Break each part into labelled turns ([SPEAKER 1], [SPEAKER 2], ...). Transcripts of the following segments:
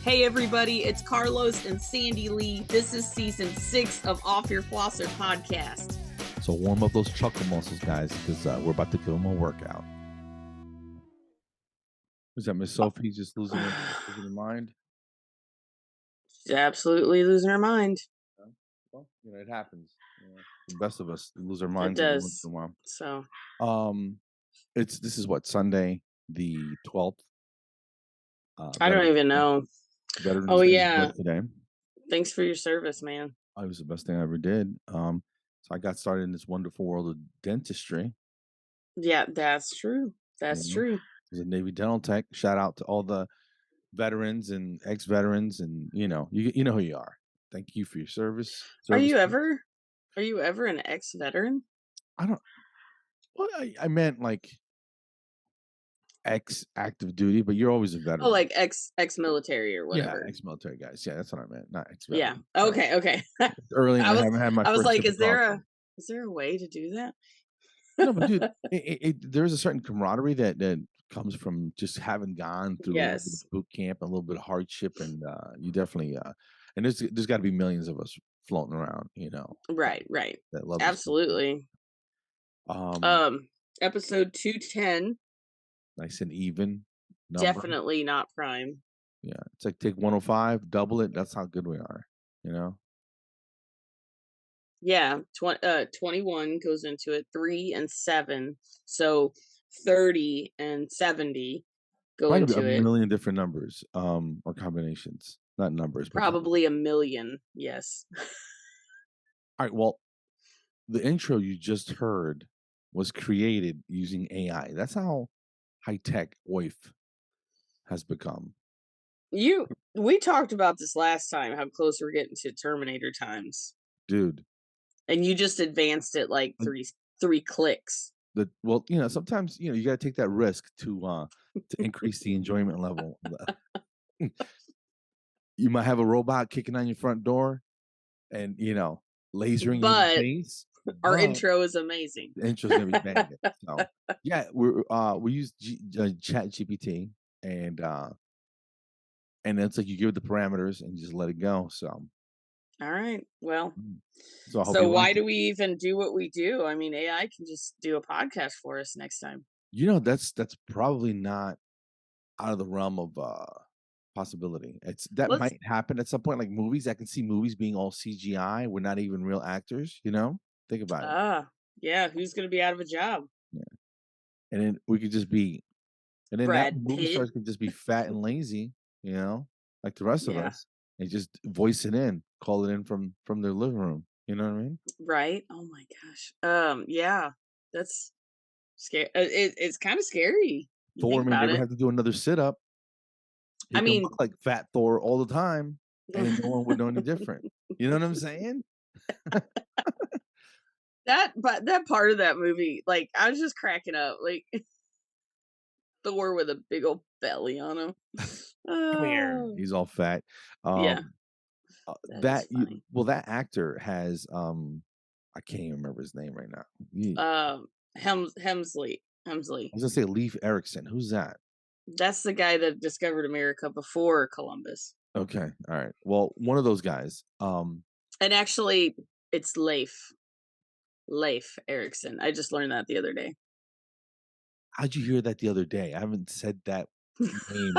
[SPEAKER 1] Hey everybody, it's Carlos and Sandy Lee. This is season 6 of Off Your Flosser Podcast.
[SPEAKER 2] So warm up those chuckle muscles, guys, because we're about to give them a workout. Is that Miss Sophie just losing her mind?
[SPEAKER 1] She's absolutely losing her mind.
[SPEAKER 2] Well, it happens. The best of us lose our minds
[SPEAKER 1] It
[SPEAKER 2] every
[SPEAKER 1] does.
[SPEAKER 2] once in a while.
[SPEAKER 1] So,
[SPEAKER 2] this is what, Sunday the 12th.
[SPEAKER 1] I don't even know.
[SPEAKER 2] Veterans
[SPEAKER 1] Oh
[SPEAKER 2] Day
[SPEAKER 1] yeah,
[SPEAKER 2] today.
[SPEAKER 1] Thanks for your service, man.
[SPEAKER 2] It was the best thing I ever did. So I got started in this wonderful world of dentistry.
[SPEAKER 1] Yeah, that's true. That's true.
[SPEAKER 2] I was a Navy dental tech. Shout out to all the veterans and ex-veterans, and you know who you are. Thank you for your service.
[SPEAKER 1] Are you ever an ex-veteran?
[SPEAKER 2] I don't. Well, I meant like ex-active duty, but you're always a veteran.
[SPEAKER 1] Oh, like ex-military or whatever.
[SPEAKER 2] Yeah, ex-military guys. Yeah, that's what I meant. Not ex-veteran.
[SPEAKER 1] Yeah. Okay.
[SPEAKER 2] Early, I haven't had my.
[SPEAKER 1] I was
[SPEAKER 2] first
[SPEAKER 1] like, is there a way to do that?
[SPEAKER 2] No, but dude, there's a certain camaraderie that comes from just having gone through a little bit of boot camp, a little bit of hardship, and you definitely and there's got to be millions of us floating around,
[SPEAKER 1] Right.
[SPEAKER 2] that love
[SPEAKER 1] Absolutely. Episode 210.
[SPEAKER 2] Nice and even number.
[SPEAKER 1] Definitely not prime.
[SPEAKER 2] Yeah, it's like take 105, double it. That's how good we are,
[SPEAKER 1] Yeah, 21 goes into it. 3 and 7, so 30 and 70 go into it.
[SPEAKER 2] A million different numbers, or combinations, not numbers.
[SPEAKER 1] Probably a million. Yes.
[SPEAKER 2] All right. Well, the intro you just heard was created using AI. That's how high-tech OYF has become.
[SPEAKER 1] We talked about this last time, how close we're getting to Terminator times.
[SPEAKER 2] Dude.
[SPEAKER 1] And you just advanced it like three clicks.
[SPEAKER 2] Sometimes, you got to take that risk to increase the enjoyment level. You might have a robot kicking on your front door and, lasering you in the face.
[SPEAKER 1] Our intro is amazing.
[SPEAKER 2] The intro's gonna be banging. So yeah, we use Chat GPT, and it's like you give it the parameters and you just let it go. So
[SPEAKER 1] all right, well,
[SPEAKER 2] so
[SPEAKER 1] why do we even do what we do? I mean, AI can just do a podcast for us next time.
[SPEAKER 2] That's probably not out of the realm of possibility. Might happen at some point, like movies. I can see movies being all CGI. We're not even real actors. Think about it.
[SPEAKER 1] Yeah. Who's going to be out of a job?
[SPEAKER 2] Yeah, and then we could just be, and then
[SPEAKER 1] Brad
[SPEAKER 2] that movie stars could just be fat and lazy, like the rest of us, and just voice it in, call it in from their living room. You know what I mean?
[SPEAKER 1] Right. Oh my gosh. Yeah, that's scary. It's kind of scary.
[SPEAKER 2] Thor may never have to do another sit-up. He can look like fat Thor all the time, and no one would know any different. You know what I'm saying?
[SPEAKER 1] That part of that movie, like, I was just cracking up, like Thor with a big old belly on him.
[SPEAKER 2] Come here. He's all fat.
[SPEAKER 1] Yeah.
[SPEAKER 2] That actor has I can't even remember his name right now.
[SPEAKER 1] Hemsley.
[SPEAKER 2] I was gonna say Leif Erickson. Who's that?
[SPEAKER 1] That's the guy that discovered America before Columbus.
[SPEAKER 2] Okay, all right. Well, one of those guys.
[SPEAKER 1] And actually, it's Leif Erickson. I just learned that the other day.
[SPEAKER 2] How'd you hear that the other day? I haven't said that name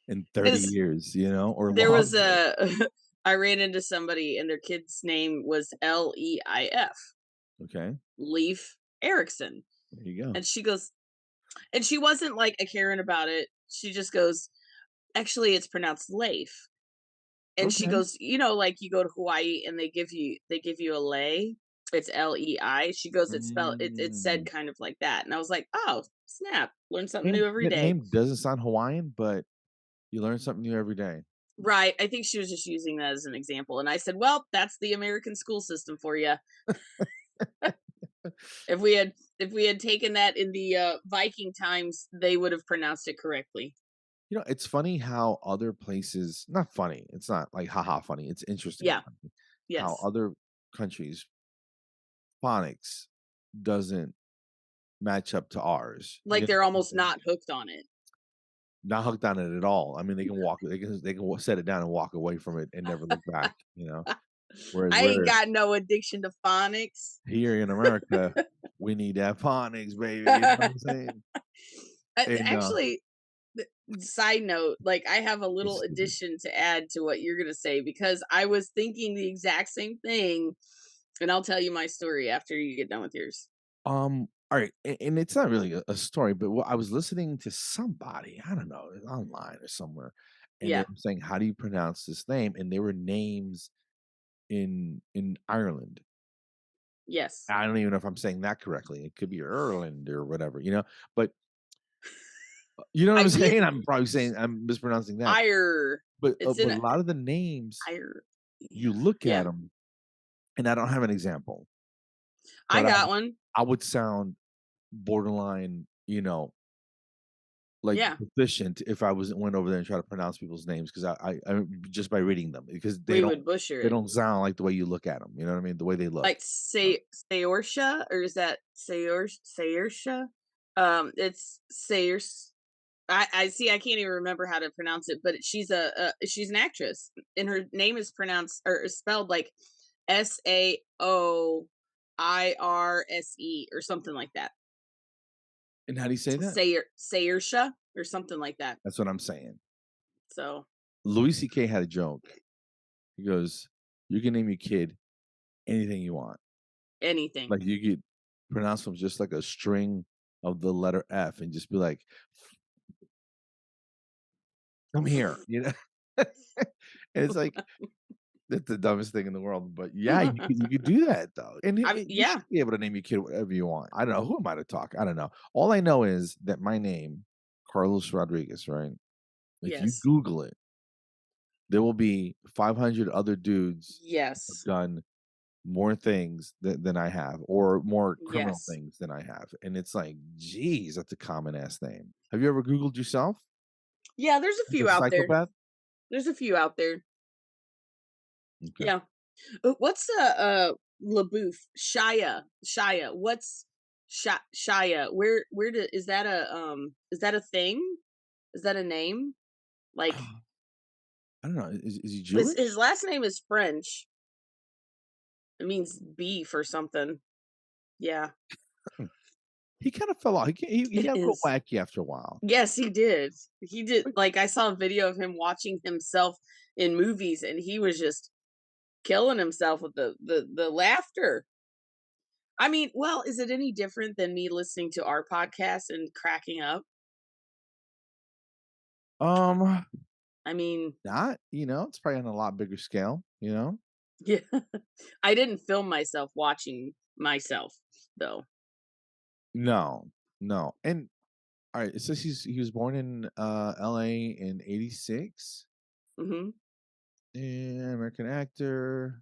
[SPEAKER 2] in 30 years, or
[SPEAKER 1] there was I ran into somebody and their kid's name was Leif.
[SPEAKER 2] Okay.
[SPEAKER 1] Leif Erickson.
[SPEAKER 2] There you go.
[SPEAKER 1] And she goes, and she wasn't like a Karen about it. She just goes, actually, it's pronounced Leif. And she goes, like you go to Hawaii and they give you a lei. It's Lei. She goes, it's spelled. It's said kind of like that. And I was like, oh snap! Learn something new every day.
[SPEAKER 2] That name doesn't sound Hawaiian, but you learn something new every day.
[SPEAKER 1] Right. I think she was just using that as an example. And I said, well, that's the American school system for you. If we had taken that in the Viking times, they would have pronounced it correctly.
[SPEAKER 2] It's funny how other places, not funny, it's not like haha funny, it's interesting.
[SPEAKER 1] Yeah. Yes.
[SPEAKER 2] How other countries, Faanicks doesn't match up to ours.
[SPEAKER 1] Like they're almost not hooked on it.
[SPEAKER 2] not hooked on it at all. I mean, they can set it down and walk away from it and never look back, you know? Whereas
[SPEAKER 1] I ain't
[SPEAKER 2] we're
[SPEAKER 1] got no addiction to phonics.
[SPEAKER 2] here in America, we need that phonics, baby, you know what I'm saying? And,
[SPEAKER 1] Actually, side note, like I have a
[SPEAKER 2] it's
[SPEAKER 1] little
[SPEAKER 2] stupid.
[SPEAKER 1] addition to add to what you're gonna say because I was thinking the exact same thing, and I'll tell you my story after you get done with yours.
[SPEAKER 2] Alright, and it's not really a story, but what I was listening to somebody, I don't know, online or somewhere, and they
[SPEAKER 1] Yeah.
[SPEAKER 2] were saying, "How do you pronounce this name?" And they were names in Ireland.
[SPEAKER 1] Yes.
[SPEAKER 2] I don't even know if I'm saying that correctly. It could be Ireland or whatever, you know? But you know what
[SPEAKER 1] I
[SPEAKER 2] I'm
[SPEAKER 1] did
[SPEAKER 2] saying? I'm mispronouncing that.
[SPEAKER 1] ire. It's
[SPEAKER 2] But
[SPEAKER 1] in
[SPEAKER 2] a lot of the names,
[SPEAKER 1] ire.
[SPEAKER 2] you look at
[SPEAKER 1] Yeah.
[SPEAKER 2] them, and I don't have an example,
[SPEAKER 1] I
[SPEAKER 2] but
[SPEAKER 1] got one.
[SPEAKER 2] I would sound borderline, like,
[SPEAKER 1] Yeah.
[SPEAKER 2] proficient if I went over there and try to pronounce people's names because I just by reading them because
[SPEAKER 1] We would butcher
[SPEAKER 2] they
[SPEAKER 1] it.
[SPEAKER 2] don't sound like the way you look at them. You know what I mean? The way they look.
[SPEAKER 1] Like Saoirse, or is that Saoirse? It's Sayers. I see. I can't even remember how to pronounce it, but she's an actress, and her name is pronounced or is spelled like Saoirse or something like that.
[SPEAKER 2] And how do you say that?
[SPEAKER 1] Saoirse or something like that.
[SPEAKER 2] That's what I'm saying.
[SPEAKER 1] So
[SPEAKER 2] Louis C.K. had a joke. He goes, "You can name your kid anything you want.
[SPEAKER 1] anything.
[SPEAKER 2] Like you could pronounce them just like a string of the letter F, and just be like, 'Come here,' you know." And it's like that's the dumbest thing in the world, but yeah, you could do that though, and you
[SPEAKER 1] Yeah.
[SPEAKER 2] should be able to name your kid whatever you want. I don't know, who am I to talk? I don't know. All I know is that my name, Carlos Rodriguez, right? If you
[SPEAKER 1] Yes.
[SPEAKER 2] Google it, there will be 500 other dudes who have
[SPEAKER 1] Yes.
[SPEAKER 2] done more things than I have, or more criminal
[SPEAKER 1] Yes.
[SPEAKER 2] things than I have, and it's like, geez, that's a common ass name. Have you ever Googled yourself
[SPEAKER 1] Yeah. There's a
[SPEAKER 2] as a
[SPEAKER 1] few out there.
[SPEAKER 2] psychopath?
[SPEAKER 1] There's a few out there.
[SPEAKER 2] Okay.
[SPEAKER 1] Yeah. What's LaBouffe? Shia. What's Shia? Is that a thing? Is that a name? Like
[SPEAKER 2] I don't know. Is he
[SPEAKER 1] his
[SPEAKER 2] Jewish?
[SPEAKER 1] last name is French. It means beef or something. Yeah,
[SPEAKER 2] He kind of fell off. He
[SPEAKER 1] it
[SPEAKER 2] got real
[SPEAKER 1] is.
[SPEAKER 2] wacky after a while.
[SPEAKER 1] Yes, he did. He did.
[SPEAKER 2] But
[SPEAKER 1] Like I saw a video of him watching himself in movies, and he was just killing himself with the laughter. I mean, well, is it any different than me listening to our podcast and cracking up?
[SPEAKER 2] um,
[SPEAKER 1] I mean,
[SPEAKER 2] not, it's probably on a lot bigger scale, you know?
[SPEAKER 1] yeah. I didn't film myself watching myself though.
[SPEAKER 2] No, no. And all right, it says he was born in LA in 86.
[SPEAKER 1] Mhm.
[SPEAKER 2] And American actor.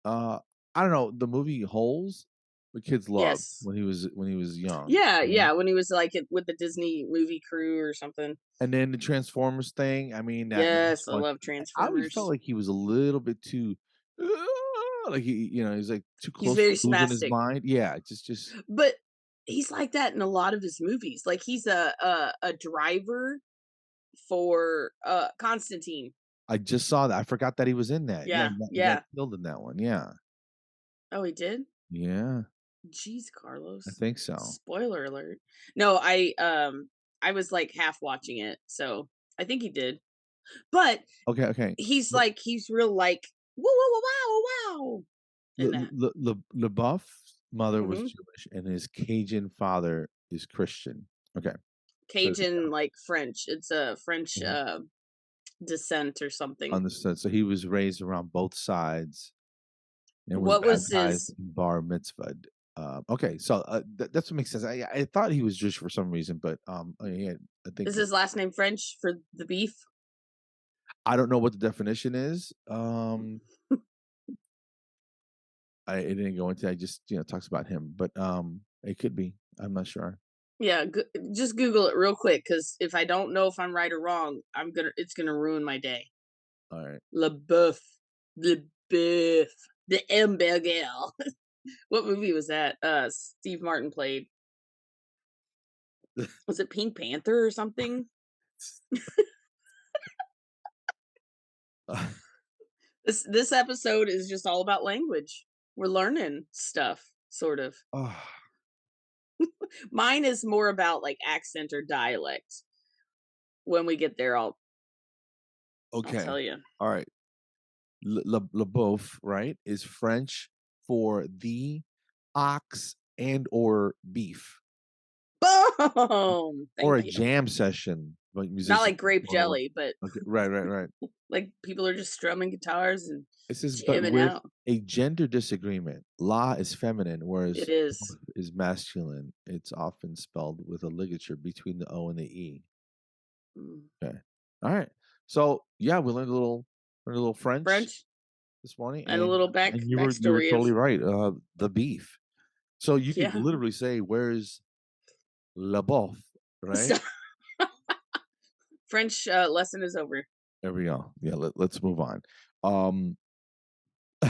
[SPEAKER 2] Uh I don't know, the movie Holes, the kids loved
[SPEAKER 1] Yes.
[SPEAKER 2] when he was young.
[SPEAKER 1] Yeah,
[SPEAKER 2] You know?
[SPEAKER 1] yeah, when he was like with the Disney movie crew or something.
[SPEAKER 2] And then the Transformers thing, I mean, that's
[SPEAKER 1] Yes, I
[SPEAKER 2] one.
[SPEAKER 1] love
[SPEAKER 2] I always felt
[SPEAKER 1] Transformers.
[SPEAKER 2] like he was a little bit too like he's like too
[SPEAKER 1] He's
[SPEAKER 2] close to
[SPEAKER 1] very
[SPEAKER 2] losing his
[SPEAKER 1] spastic.
[SPEAKER 2] mind. Yeah, just
[SPEAKER 1] But he's like that in a lot of his movies. Like he's a driver for Constantine.
[SPEAKER 2] I just saw that. I forgot that he was in that. Yeah,
[SPEAKER 1] Yeah,
[SPEAKER 2] he got
[SPEAKER 1] yeah.
[SPEAKER 2] killed in that one. Yeah.
[SPEAKER 1] Oh, he did?
[SPEAKER 2] Yeah,
[SPEAKER 1] Jeez,
[SPEAKER 2] I
[SPEAKER 1] Carlos.
[SPEAKER 2] think so.
[SPEAKER 1] Spoiler alert. No, I was like half watching it, so I think he did. But
[SPEAKER 2] Okay, okay.
[SPEAKER 1] he's real like wow wow wow wow wow in that.
[SPEAKER 2] LeBuff's mother was
[SPEAKER 1] Mhm.
[SPEAKER 2] Jewish and his Cajun father is Christian. Okay. So
[SPEAKER 1] Cajun like French. It's a French
[SPEAKER 2] mhm,
[SPEAKER 1] descent or something.
[SPEAKER 2] understood. So he was raised around both sides and was
[SPEAKER 1] What was
[SPEAKER 2] baptized
[SPEAKER 1] his
[SPEAKER 2] in bar mitzvahed. Okay, so that's what makes sense. I thought he was Jewish for some reason, but yeah, I
[SPEAKER 1] is
[SPEAKER 2] think
[SPEAKER 1] his last name French for the beef?
[SPEAKER 2] I don't know what the definition is. It didn't go into. I just talks about him, but it could be. I'm not sure.
[SPEAKER 1] Yeah, just Google it real quick because if I don't know if I'm right or wrong, it's gonna ruin my day.
[SPEAKER 2] All right.
[SPEAKER 1] Le Boeuf, Le Boeuf, the hamburger. What movie was that? Steve Martin played. Was it Pink Panther or something? This episode is just all about language. We're learning stuff, sort of.
[SPEAKER 2] Oh,
[SPEAKER 1] Mine is more about like accent or dialect. When we get there, I'll
[SPEAKER 2] okay.
[SPEAKER 1] tell you.
[SPEAKER 2] All right. Le boeuf, right, is French for the ox and or beef,
[SPEAKER 1] Boom!
[SPEAKER 2] or
[SPEAKER 1] Thank
[SPEAKER 2] a
[SPEAKER 1] you.
[SPEAKER 2] jam session, like
[SPEAKER 1] Not
[SPEAKER 2] musicians
[SPEAKER 1] like grape
[SPEAKER 2] going over.
[SPEAKER 1] jelly, but
[SPEAKER 2] Okay, right, right, right.
[SPEAKER 1] like people are just strumming guitars and
[SPEAKER 2] It says, "But
[SPEAKER 1] jamming
[SPEAKER 2] with
[SPEAKER 1] out.
[SPEAKER 2] a gender disagreement, la is feminine,
[SPEAKER 1] It
[SPEAKER 2] whereas
[SPEAKER 1] is.
[SPEAKER 2] boeuf is masculine. It's often spelled with a ligature between the O and the E."
[SPEAKER 1] Mm.
[SPEAKER 2] Okay. Alright. So, yeah, we learned a little French
[SPEAKER 1] French
[SPEAKER 2] this morning,
[SPEAKER 1] and a little
[SPEAKER 2] and you were
[SPEAKER 1] backstory of
[SPEAKER 2] totally right, the beef. So you could
[SPEAKER 1] yeah.
[SPEAKER 2] literally say, "Where's le boeuf?" Right?
[SPEAKER 1] So, French lesson is over.
[SPEAKER 2] There we go. Yeah, let's move on. Um,
[SPEAKER 1] Were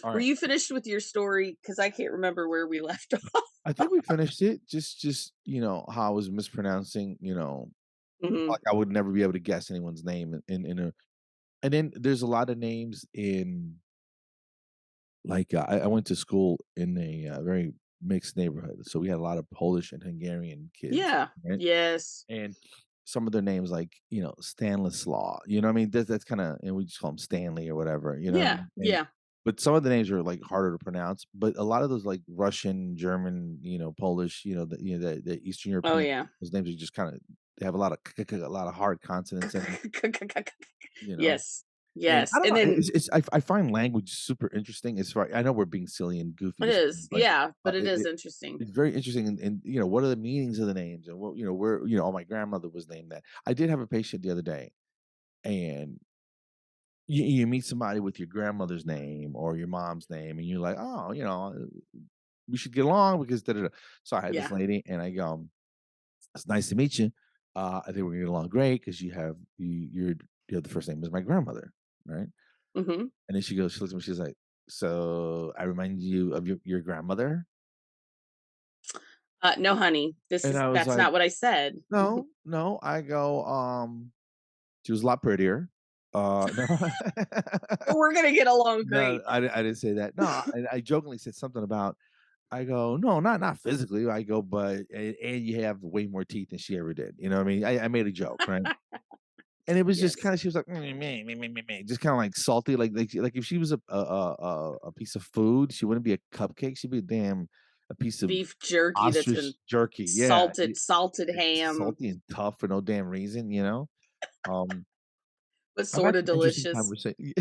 [SPEAKER 2] alright.
[SPEAKER 1] you finished with your story? Because I can't remember where we left off.
[SPEAKER 2] I think we finished it. Just, how I was mispronouncing,
[SPEAKER 1] Hmm.
[SPEAKER 2] like, I would never be able to guess anyone's name in a and then there's a lot of names in like, I went to school in a, very mixed neighborhood, so we had a lot of Polish and Hungarian kids,
[SPEAKER 1] Yeah.
[SPEAKER 2] right?
[SPEAKER 1] Yes.
[SPEAKER 2] And some of their names like, Stanislaw, you know what I mean? That's kinda and we just call him Stanley or whatever, you know what I
[SPEAKER 1] Yeah.
[SPEAKER 2] mean? And
[SPEAKER 1] Yeah.
[SPEAKER 2] but some of the names are, like, harder to pronounce, but a lot of those, like, Russian, German, Polish, the Eastern
[SPEAKER 1] Oh
[SPEAKER 2] European,
[SPEAKER 1] yeah.
[SPEAKER 2] those names are just kinda they have a lot of a lot of hard consonants in them, you know?
[SPEAKER 1] Yes.
[SPEAKER 2] And I
[SPEAKER 1] Yes.
[SPEAKER 2] don't
[SPEAKER 1] And
[SPEAKER 2] know,
[SPEAKER 1] then
[SPEAKER 2] I find language super interesting as far I know we're being silly and goofy
[SPEAKER 1] it
[SPEAKER 2] this
[SPEAKER 1] is.
[SPEAKER 2] morning, but,
[SPEAKER 1] Yeah, but it is
[SPEAKER 2] it
[SPEAKER 1] interesting.
[SPEAKER 2] it's very interesting and, what are the meanings of the names and what where oh, my grandmother was named that. I did have a patient the other day, and you meet somebody with your grandmother's name or your mom's name, and you're like, "Oh, we should get along because da da da." So I had this
[SPEAKER 1] Yeah.
[SPEAKER 2] lady, and I go, "It's nice to meet you. I think we're gonna get along great because you have the first name as my grandmother, right?"
[SPEAKER 1] Hmm.
[SPEAKER 2] And then she looks at me, she's like, "So I remind you of your grandmother?"
[SPEAKER 1] No, honey.
[SPEAKER 2] And I was
[SPEAKER 1] That's
[SPEAKER 2] like,
[SPEAKER 1] not what I said.
[SPEAKER 2] "No, no." I go, she was a lot prettier. No.
[SPEAKER 1] We're gonna get along
[SPEAKER 2] No,
[SPEAKER 1] great.
[SPEAKER 2] I didn't say that. No, I jokingly said something about I go, "No, not physically." I go, "But and you have way more teeth than she ever did." You know what I mean? I made a joke, right? And it was just
[SPEAKER 1] Yes.
[SPEAKER 2] kinda she was like, meh," just kinda, like, salty, like, if she was a piece of food, she wouldn't be a cupcake, she'd be a piece of
[SPEAKER 1] Beef jerky that's been
[SPEAKER 2] ostrich jerky, yeah,
[SPEAKER 1] salted
[SPEAKER 2] it's
[SPEAKER 1] ham,
[SPEAKER 2] salty and tough for no damn reason, you know? Um,
[SPEAKER 1] but
[SPEAKER 2] I've had
[SPEAKER 1] sorta
[SPEAKER 2] some interesting
[SPEAKER 1] delicious.
[SPEAKER 2] conversation.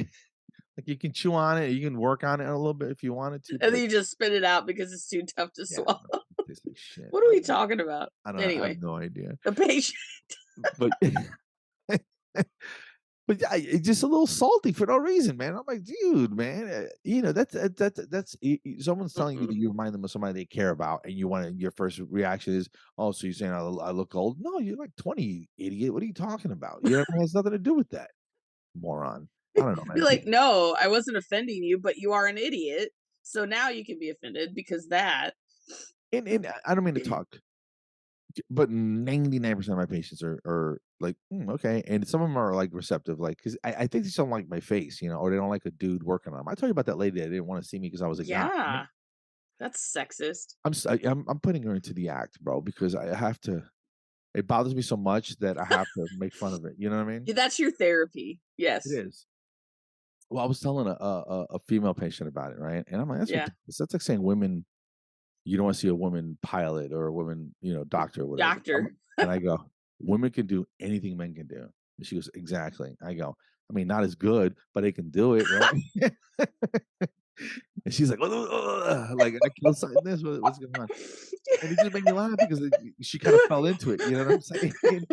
[SPEAKER 2] Like, you can chew on it, you can work on it a little bit if you wanted to,
[SPEAKER 1] And
[SPEAKER 2] but
[SPEAKER 1] then you just spit it out because it's too tough to
[SPEAKER 2] yeah,
[SPEAKER 1] swallow.
[SPEAKER 2] no, it tastes like shit.
[SPEAKER 1] What are we talking about?
[SPEAKER 2] I have
[SPEAKER 1] Anyway,
[SPEAKER 2] no idea,
[SPEAKER 1] the patient.
[SPEAKER 2] but but yeah, it's just a little salty for no reason, man. I'm like, dude, man, someone's telling you that
[SPEAKER 1] Mm-mm.
[SPEAKER 2] you remind them of somebody they care about, and your first reaction is, oh, so you're saying I look old? No, you're like 20, you idiot. What are you talking about? You know, it has nothing to do with that, moron. I don't know,
[SPEAKER 1] Be
[SPEAKER 2] man.
[SPEAKER 1] like, no, I wasn't offending you, but you are an idiot. So now you can be offended because that.
[SPEAKER 2] And I don't mean to talk, but 99% of my patients are like, okay. And some of them are like receptive, like, because I think they just don't like my face, or they don't like a dude working on them. I told you about that lady that didn't want to see me because I was a guy.
[SPEAKER 1] Yeah, that's sexist.
[SPEAKER 2] I'm putting her into the act, bro, because I have to. It bothers me so much that I have to make fun of it. You know what I mean?
[SPEAKER 1] Yeah, that's your therapy.
[SPEAKER 2] It
[SPEAKER 1] Yes.
[SPEAKER 2] is. Well, I was telling a female patient about it, right? And I'm like, that's
[SPEAKER 1] Yeah.
[SPEAKER 2] ridiculous. That's like saying women, you don't want to see a woman pilot or a woman, doctor or whatever.
[SPEAKER 1] Doctor.
[SPEAKER 2] And I go, women can do anything men can do. And she goes, exactly. I go, I mean, not as good, but they can do it, right? And she's like, like I killed something. What's going on? And it just made me laugh because she kind of fell into it. You know what I'm saying?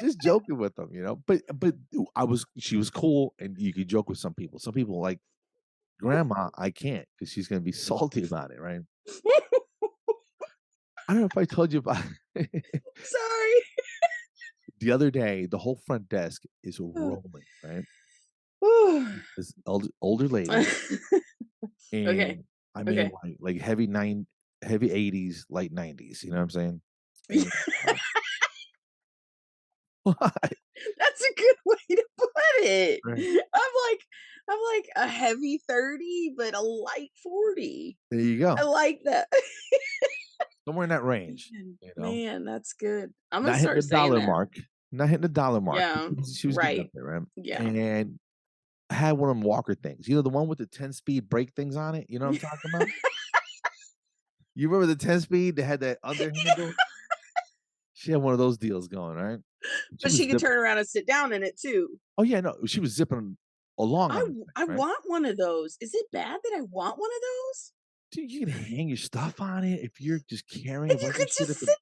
[SPEAKER 2] Just joking with them, But she was cool, and you could joke with some people. Some people like grandma, I can't because she's gonna be salty about it, right? I don't know if I told you about
[SPEAKER 1] Sorry.
[SPEAKER 2] the other day. The whole front desk is rolling, right?
[SPEAKER 1] Whew.
[SPEAKER 2] This older lady,
[SPEAKER 1] Okay.
[SPEAKER 2] and I mean,
[SPEAKER 1] Okay.
[SPEAKER 2] like heavy heavy 80s, light 90s, you know what I'm saying? And, what?
[SPEAKER 1] That's a good way to put it.
[SPEAKER 2] Right.
[SPEAKER 1] I'm like a heavy 30, but a light 40.
[SPEAKER 2] There you
[SPEAKER 1] I
[SPEAKER 2] go.
[SPEAKER 1] like that.
[SPEAKER 2] Somewhere in that range,
[SPEAKER 1] Man,
[SPEAKER 2] you know?
[SPEAKER 1] man, that's good. I'm gonna
[SPEAKER 2] Not hitting the
[SPEAKER 1] start saying
[SPEAKER 2] dollar
[SPEAKER 1] that.
[SPEAKER 2] mark, not hitting the dollar mark, but
[SPEAKER 1] Yeah,
[SPEAKER 2] she was getting up
[SPEAKER 1] right.
[SPEAKER 2] there, right?
[SPEAKER 1] Yeah.
[SPEAKER 2] And I had one of them walker things, the one with the 10-speed brake things on it, you know what I'm talking about? You remember the 10-speed that had that under handle? She had one of those deals going, right? She
[SPEAKER 1] But
[SPEAKER 2] was
[SPEAKER 1] she could
[SPEAKER 2] zipping.
[SPEAKER 1] turn around and sit down in it too.
[SPEAKER 2] Oh, yeah, no, she was zipping along on the thing,
[SPEAKER 1] I
[SPEAKER 2] right?
[SPEAKER 1] want one of those. Is it bad that I want one of those?
[SPEAKER 2] Dude, you can hang your stuff on it if you're just carrying a
[SPEAKER 1] And you
[SPEAKER 2] bunch of
[SPEAKER 1] could
[SPEAKER 2] shit
[SPEAKER 1] just
[SPEAKER 2] at the
[SPEAKER 1] sit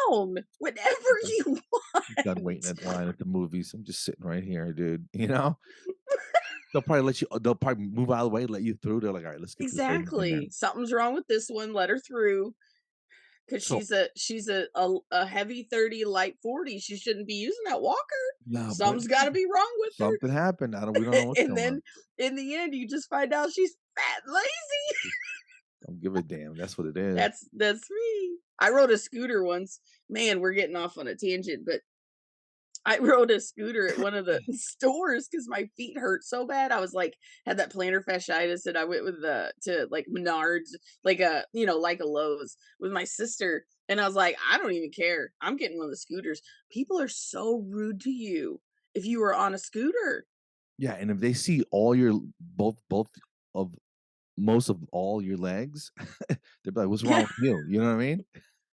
[SPEAKER 1] down whenever you
[SPEAKER 2] done waiting
[SPEAKER 1] want.
[SPEAKER 2] at line at the movies. I'm just sitting right here, dude, you know? They'll probably move out of the way, let you through. They're like, "All right, let's get this lady in there."
[SPEAKER 1] Exactly. Something's wrong with this one. Let her through. Because
[SPEAKER 2] So
[SPEAKER 1] she's a heavy 30, light 40. She shouldn't be using that walker.
[SPEAKER 2] no, but
[SPEAKER 1] Something's got to be wrong with
[SPEAKER 2] something happened. We don't
[SPEAKER 1] her.
[SPEAKER 2] know what's
[SPEAKER 1] And
[SPEAKER 2] going on.
[SPEAKER 1] then in the end, you just find out she's fat and lazy.
[SPEAKER 2] Don't give a damn. That's what it is.
[SPEAKER 1] That's me. I rode a scooter once. Man, we're getting off on a tangent, but I rode a scooter at one of the stores because my feet hurt so bad. I was like, had that plantar fasciitis, and I went with the to like Menards, like like a Lowe's with my sister, and I was like, I don't even care. I'm getting one of the scooters. People are so rude to you if you were on a scooter.
[SPEAKER 2] Yeah, and if they see all your both of most of all your legs, they'll be like, "What's wrong
[SPEAKER 1] Yeah,
[SPEAKER 2] with you?" You know what I mean?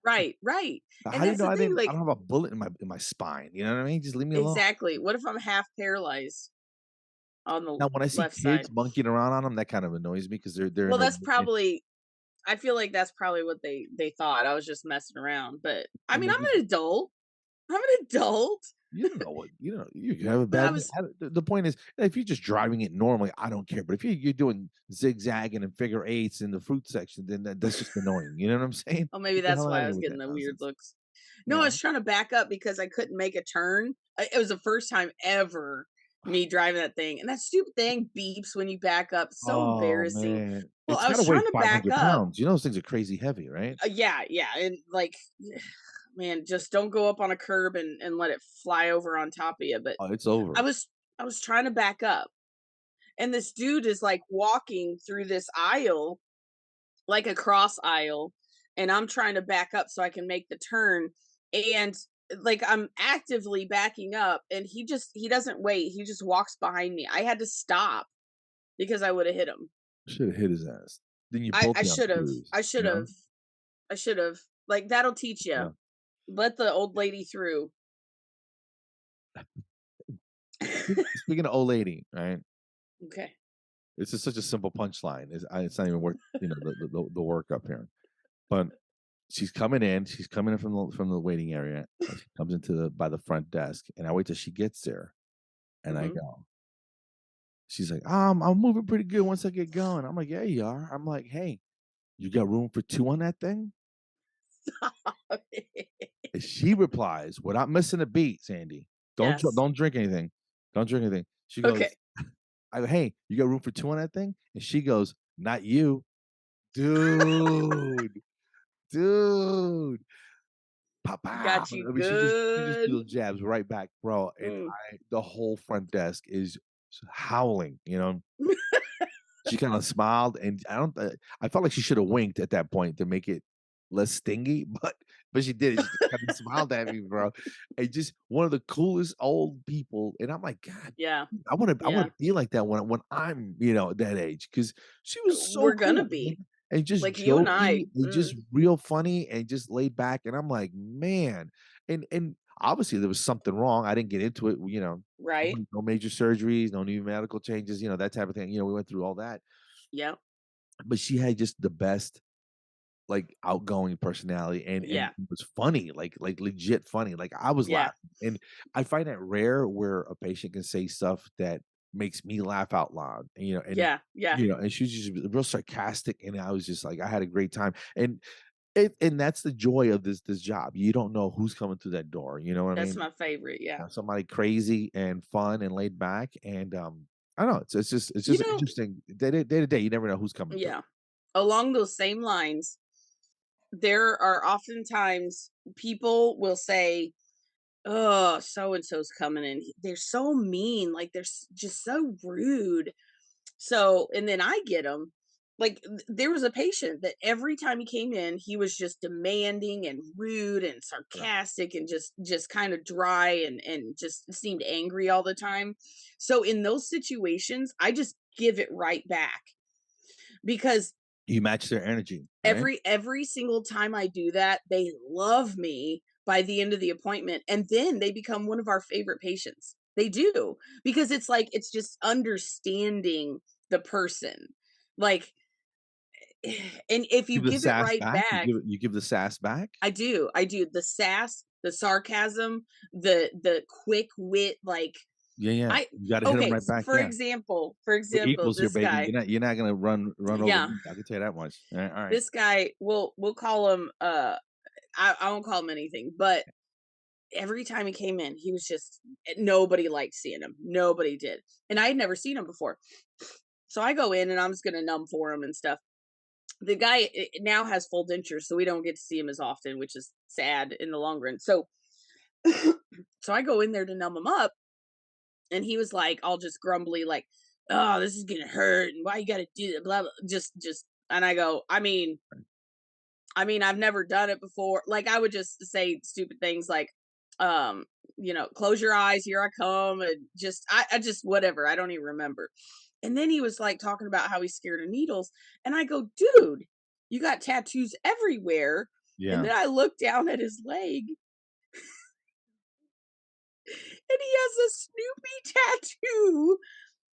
[SPEAKER 1] right, right.
[SPEAKER 2] How
[SPEAKER 1] And
[SPEAKER 2] do you
[SPEAKER 1] that's
[SPEAKER 2] know
[SPEAKER 1] the thing.
[SPEAKER 2] I
[SPEAKER 1] Like,
[SPEAKER 2] don't have a bullet in my spine, you know what I mean? Just leave me alone.
[SPEAKER 1] exactly. What if I'm half paralyzed on the
[SPEAKER 2] Now, when I see
[SPEAKER 1] left side?
[SPEAKER 2] kids monkeying around on them, that kind of annoys me because they're in
[SPEAKER 1] Well,
[SPEAKER 2] the
[SPEAKER 1] that's probably I feel like that's probably what they thought. I was just messing around, but I
[SPEAKER 2] and
[SPEAKER 1] mean,
[SPEAKER 2] they're
[SPEAKER 1] I'm
[SPEAKER 2] just
[SPEAKER 1] an adult. I'm an adult.
[SPEAKER 2] you don't know what you know. You can have a
[SPEAKER 1] But I
[SPEAKER 2] bad day.
[SPEAKER 1] was
[SPEAKER 2] The point is, if you're just driving it normally, I don't care. But if you're doing zigzagging and figure eights in the fruit section, then that's just annoying. You know what I'm saying?
[SPEAKER 1] oh, maybe
[SPEAKER 2] Get the
[SPEAKER 1] that's
[SPEAKER 2] hell out
[SPEAKER 1] why
[SPEAKER 2] of
[SPEAKER 1] I
[SPEAKER 2] here
[SPEAKER 1] was
[SPEAKER 2] with
[SPEAKER 1] getting
[SPEAKER 2] that
[SPEAKER 1] the weird
[SPEAKER 2] nonsense.
[SPEAKER 1] looks.
[SPEAKER 2] You
[SPEAKER 1] No, I
[SPEAKER 2] know?
[SPEAKER 1] was trying to back up because I couldn't make a turn. It was the first time ever me driving that thing, and that stupid thing beeps when you back up. So
[SPEAKER 2] Oh
[SPEAKER 1] embarrassing.
[SPEAKER 2] man,
[SPEAKER 1] Well,
[SPEAKER 2] it's
[SPEAKER 1] I
[SPEAKER 2] got to
[SPEAKER 1] was
[SPEAKER 2] weigh
[SPEAKER 1] trying to back
[SPEAKER 2] 500
[SPEAKER 1] up.
[SPEAKER 2] pounds. You know those things are crazy heavy, right?
[SPEAKER 1] Yeah, yeah, and like, man, just don't go up on a curb and let it fly over on top of you. But
[SPEAKER 2] Oh, it's
[SPEAKER 1] I
[SPEAKER 2] over.
[SPEAKER 1] was I was trying to back up, and this dude is like walking through this aisle, like a cross aisle, and I'm trying to back up so I can make the turn, and like I'm actively backing up, and he doesn't wait. He just walks behind me. I had to stop because I would have hit him.
[SPEAKER 2] Should have hit his ass. Then you
[SPEAKER 1] I
[SPEAKER 2] both
[SPEAKER 1] I
[SPEAKER 2] be on
[SPEAKER 1] should have.
[SPEAKER 2] screws.
[SPEAKER 1] I should
[SPEAKER 2] You
[SPEAKER 1] have.
[SPEAKER 2] know?
[SPEAKER 1] I should have. Like that'll teach you.
[SPEAKER 2] Yeah.
[SPEAKER 1] Let the old lady through.
[SPEAKER 2] Speaking of old lady, right?
[SPEAKER 1] Okay.
[SPEAKER 2] It's just such a simple punchline. It's not even worth the work up here. But she's coming in. She's coming in from the waiting area, and she comes into by the front desk. And I wait till she gets there, and I
[SPEAKER 1] Mhm.
[SPEAKER 2] go. She's like, I'm moving pretty good once I get going. I'm like, yeah, you are. I'm like, hey, you got room for two on that thing? And she replies, without missing a beat, Sandy,
[SPEAKER 1] Yes.
[SPEAKER 2] don't drink anything. Don't drink anything. She
[SPEAKER 1] Okay.
[SPEAKER 2] goes, I go, hey, you got room for two on that thing? And she goes, not you. Dude, dude. Pow, pow.
[SPEAKER 1] Got you
[SPEAKER 2] I mean, she just
[SPEAKER 1] good.
[SPEAKER 2] threw those jabs right back, bro. And
[SPEAKER 1] Mm.
[SPEAKER 2] the whole front desk is howling, you know. She kind of smiled, and I felt like she should have winked at that point to make it less stingy, but she did. She just kind of smiled at me, bro. And just one of the coolest old people. And I'm like, God,
[SPEAKER 1] Yeah.
[SPEAKER 2] I want
[SPEAKER 1] Yeah.
[SPEAKER 2] to be like that when I'm that age because she was so
[SPEAKER 1] We're gonna
[SPEAKER 2] cool,
[SPEAKER 1] be
[SPEAKER 2] man. And just
[SPEAKER 1] like you and
[SPEAKER 2] jokey
[SPEAKER 1] I.
[SPEAKER 2] and just
[SPEAKER 1] Mm.
[SPEAKER 2] real funny and just laid back. And I'm like, man, and obviously there was something wrong. I didn't get into it,
[SPEAKER 1] Right.
[SPEAKER 2] no major surgeries, no new medical changes, that type of thing. We went through all that,
[SPEAKER 1] Yeah.
[SPEAKER 2] but she had just the best like outgoing personality and
[SPEAKER 1] Yeah.
[SPEAKER 2] it was funny, like legit funny. Like I was
[SPEAKER 1] Yeah.
[SPEAKER 2] laughing. And I find that rare where a patient can say stuff that makes me laugh out loud. And
[SPEAKER 1] Yeah. Yeah.
[SPEAKER 2] and she was just real sarcastic and I was just like I had a great time. And that's the joy of this job. You don't know who's coming through that door. You know what I
[SPEAKER 1] That's
[SPEAKER 2] mean?
[SPEAKER 1] my favorite. Yeah.
[SPEAKER 2] Somebody crazy and fun and laid back. And I don't know. It's
[SPEAKER 1] You
[SPEAKER 2] just
[SPEAKER 1] know,
[SPEAKER 2] interesting. Day to day, you never know who's coming through.
[SPEAKER 1] yeah. Along those same lines, there are oftentimes people will say, "Oh, so and so's coming in. They're so mean. Like they're just so rude." So, and then I get them. Like there was a patient that every time he came in, he was just demanding and rude and
[SPEAKER 2] Yeah.
[SPEAKER 1] sarcastic and just kind of dry and just seemed angry all the time. So in those situations, I just give it right back because
[SPEAKER 2] You match their energy, right?
[SPEAKER 1] every single time I do that, they love me by the end of the appointment, and then they become one of our favorite patients. They do, because it's like it's just understanding the person. Like, and if you
[SPEAKER 2] Give the
[SPEAKER 1] give it
[SPEAKER 2] sass
[SPEAKER 1] right
[SPEAKER 2] back?
[SPEAKER 1] back,
[SPEAKER 2] You give the sass back?
[SPEAKER 1] I do. I do the sass, the sarcasm, the quick wit, like
[SPEAKER 2] Yeah, yeah.
[SPEAKER 1] I
[SPEAKER 2] You gotta hit them
[SPEAKER 1] okay,
[SPEAKER 2] right back,
[SPEAKER 1] for
[SPEAKER 2] yeah.
[SPEAKER 1] example,
[SPEAKER 2] We're equals here,
[SPEAKER 1] this
[SPEAKER 2] baby.
[SPEAKER 1] guy.
[SPEAKER 2] You're not gonna run over
[SPEAKER 1] Yeah,
[SPEAKER 2] me. I can tell you that much. Alright.
[SPEAKER 1] this guy, we'll call him I won't call him anything, but every time he came in, he was just nobody liked seeing him. Nobody did. And I had never seen him before. So I go in and I'm just gonna numb for him and stuff. The guy now has full dentures, so we don't get to see him as often, which is sad in the long run. So so I go in there to numb him up, and he was like all just grumbly, like, "Oh, this is gonna hurt, and why you gotta do that?" Blah blah. Just and I go, I've never done it before. Like I would just say stupid things like, um, close your eyes, here I come, and I just whatever. I don't even remember. And then he was like talking about how he's scared of needles, and I go, dude, you got tattoos everywhere. And
[SPEAKER 2] Yeah.
[SPEAKER 1] then I look down at his leg, and he has a Snoopy tattoo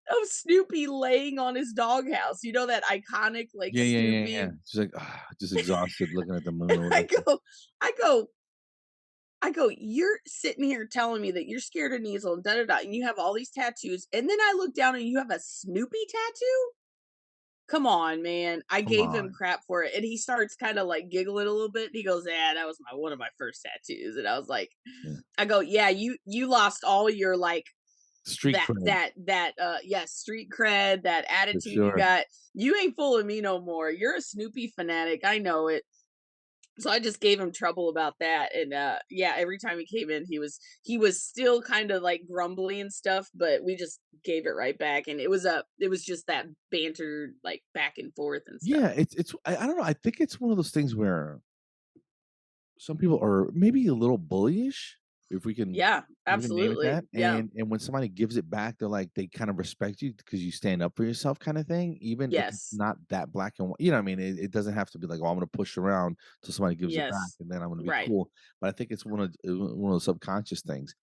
[SPEAKER 1] of Snoopy laying on his doghouse. You know that iconic like
[SPEAKER 2] Yeah, yeah, yeah, yeah.
[SPEAKER 1] Snoopy.
[SPEAKER 2] She's like, just exhausted looking at the moon or
[SPEAKER 1] I
[SPEAKER 2] whatever.
[SPEAKER 1] go, I go, "You're sitting here telling me that you're scared of needles and da da da, and you have all these tattoos, and then I look down and you have a Snoopy tattoo? Come on, man." I
[SPEAKER 2] Come
[SPEAKER 1] gave him
[SPEAKER 2] on.
[SPEAKER 1] crap for it, and he starts kind of like giggling a little bit. And he goes, "Yeah, that was my one of my first tattoos." And I was like,
[SPEAKER 2] Yeah.
[SPEAKER 1] I go, "Yeah, you lost all your like
[SPEAKER 2] Street cred,
[SPEAKER 1] yeah, street cred, that
[SPEAKER 2] for
[SPEAKER 1] attitude you
[SPEAKER 2] sure.
[SPEAKER 1] got. You ain't fooling me no more. You're a Snoopy fanatic. I know it." So I just gave him trouble about that, and yeah, every time he came in, he was still kind of like grumbly and stuff, but we just gave it right back, and it was just that banter like back and forth and stuff.
[SPEAKER 2] Yeah, I don't know, I think it's one of those things where some people are maybe a little bullyish, if
[SPEAKER 1] Yeah,
[SPEAKER 2] we can name it that,
[SPEAKER 1] absolutely. Yeah.
[SPEAKER 2] and when somebody gives it back, they're like they kind of respect you because you stand up for yourself kinda thing, even if it's
[SPEAKER 1] Yes.
[SPEAKER 2] not that black and white, you know what I mean? It doesn't have to be like, "Oh, I'm gonna push around till somebody gives it back,
[SPEAKER 1] Yes.
[SPEAKER 2] and then I'm gonna be
[SPEAKER 1] Right.
[SPEAKER 2] cool," but I think it's one of those subconscious things.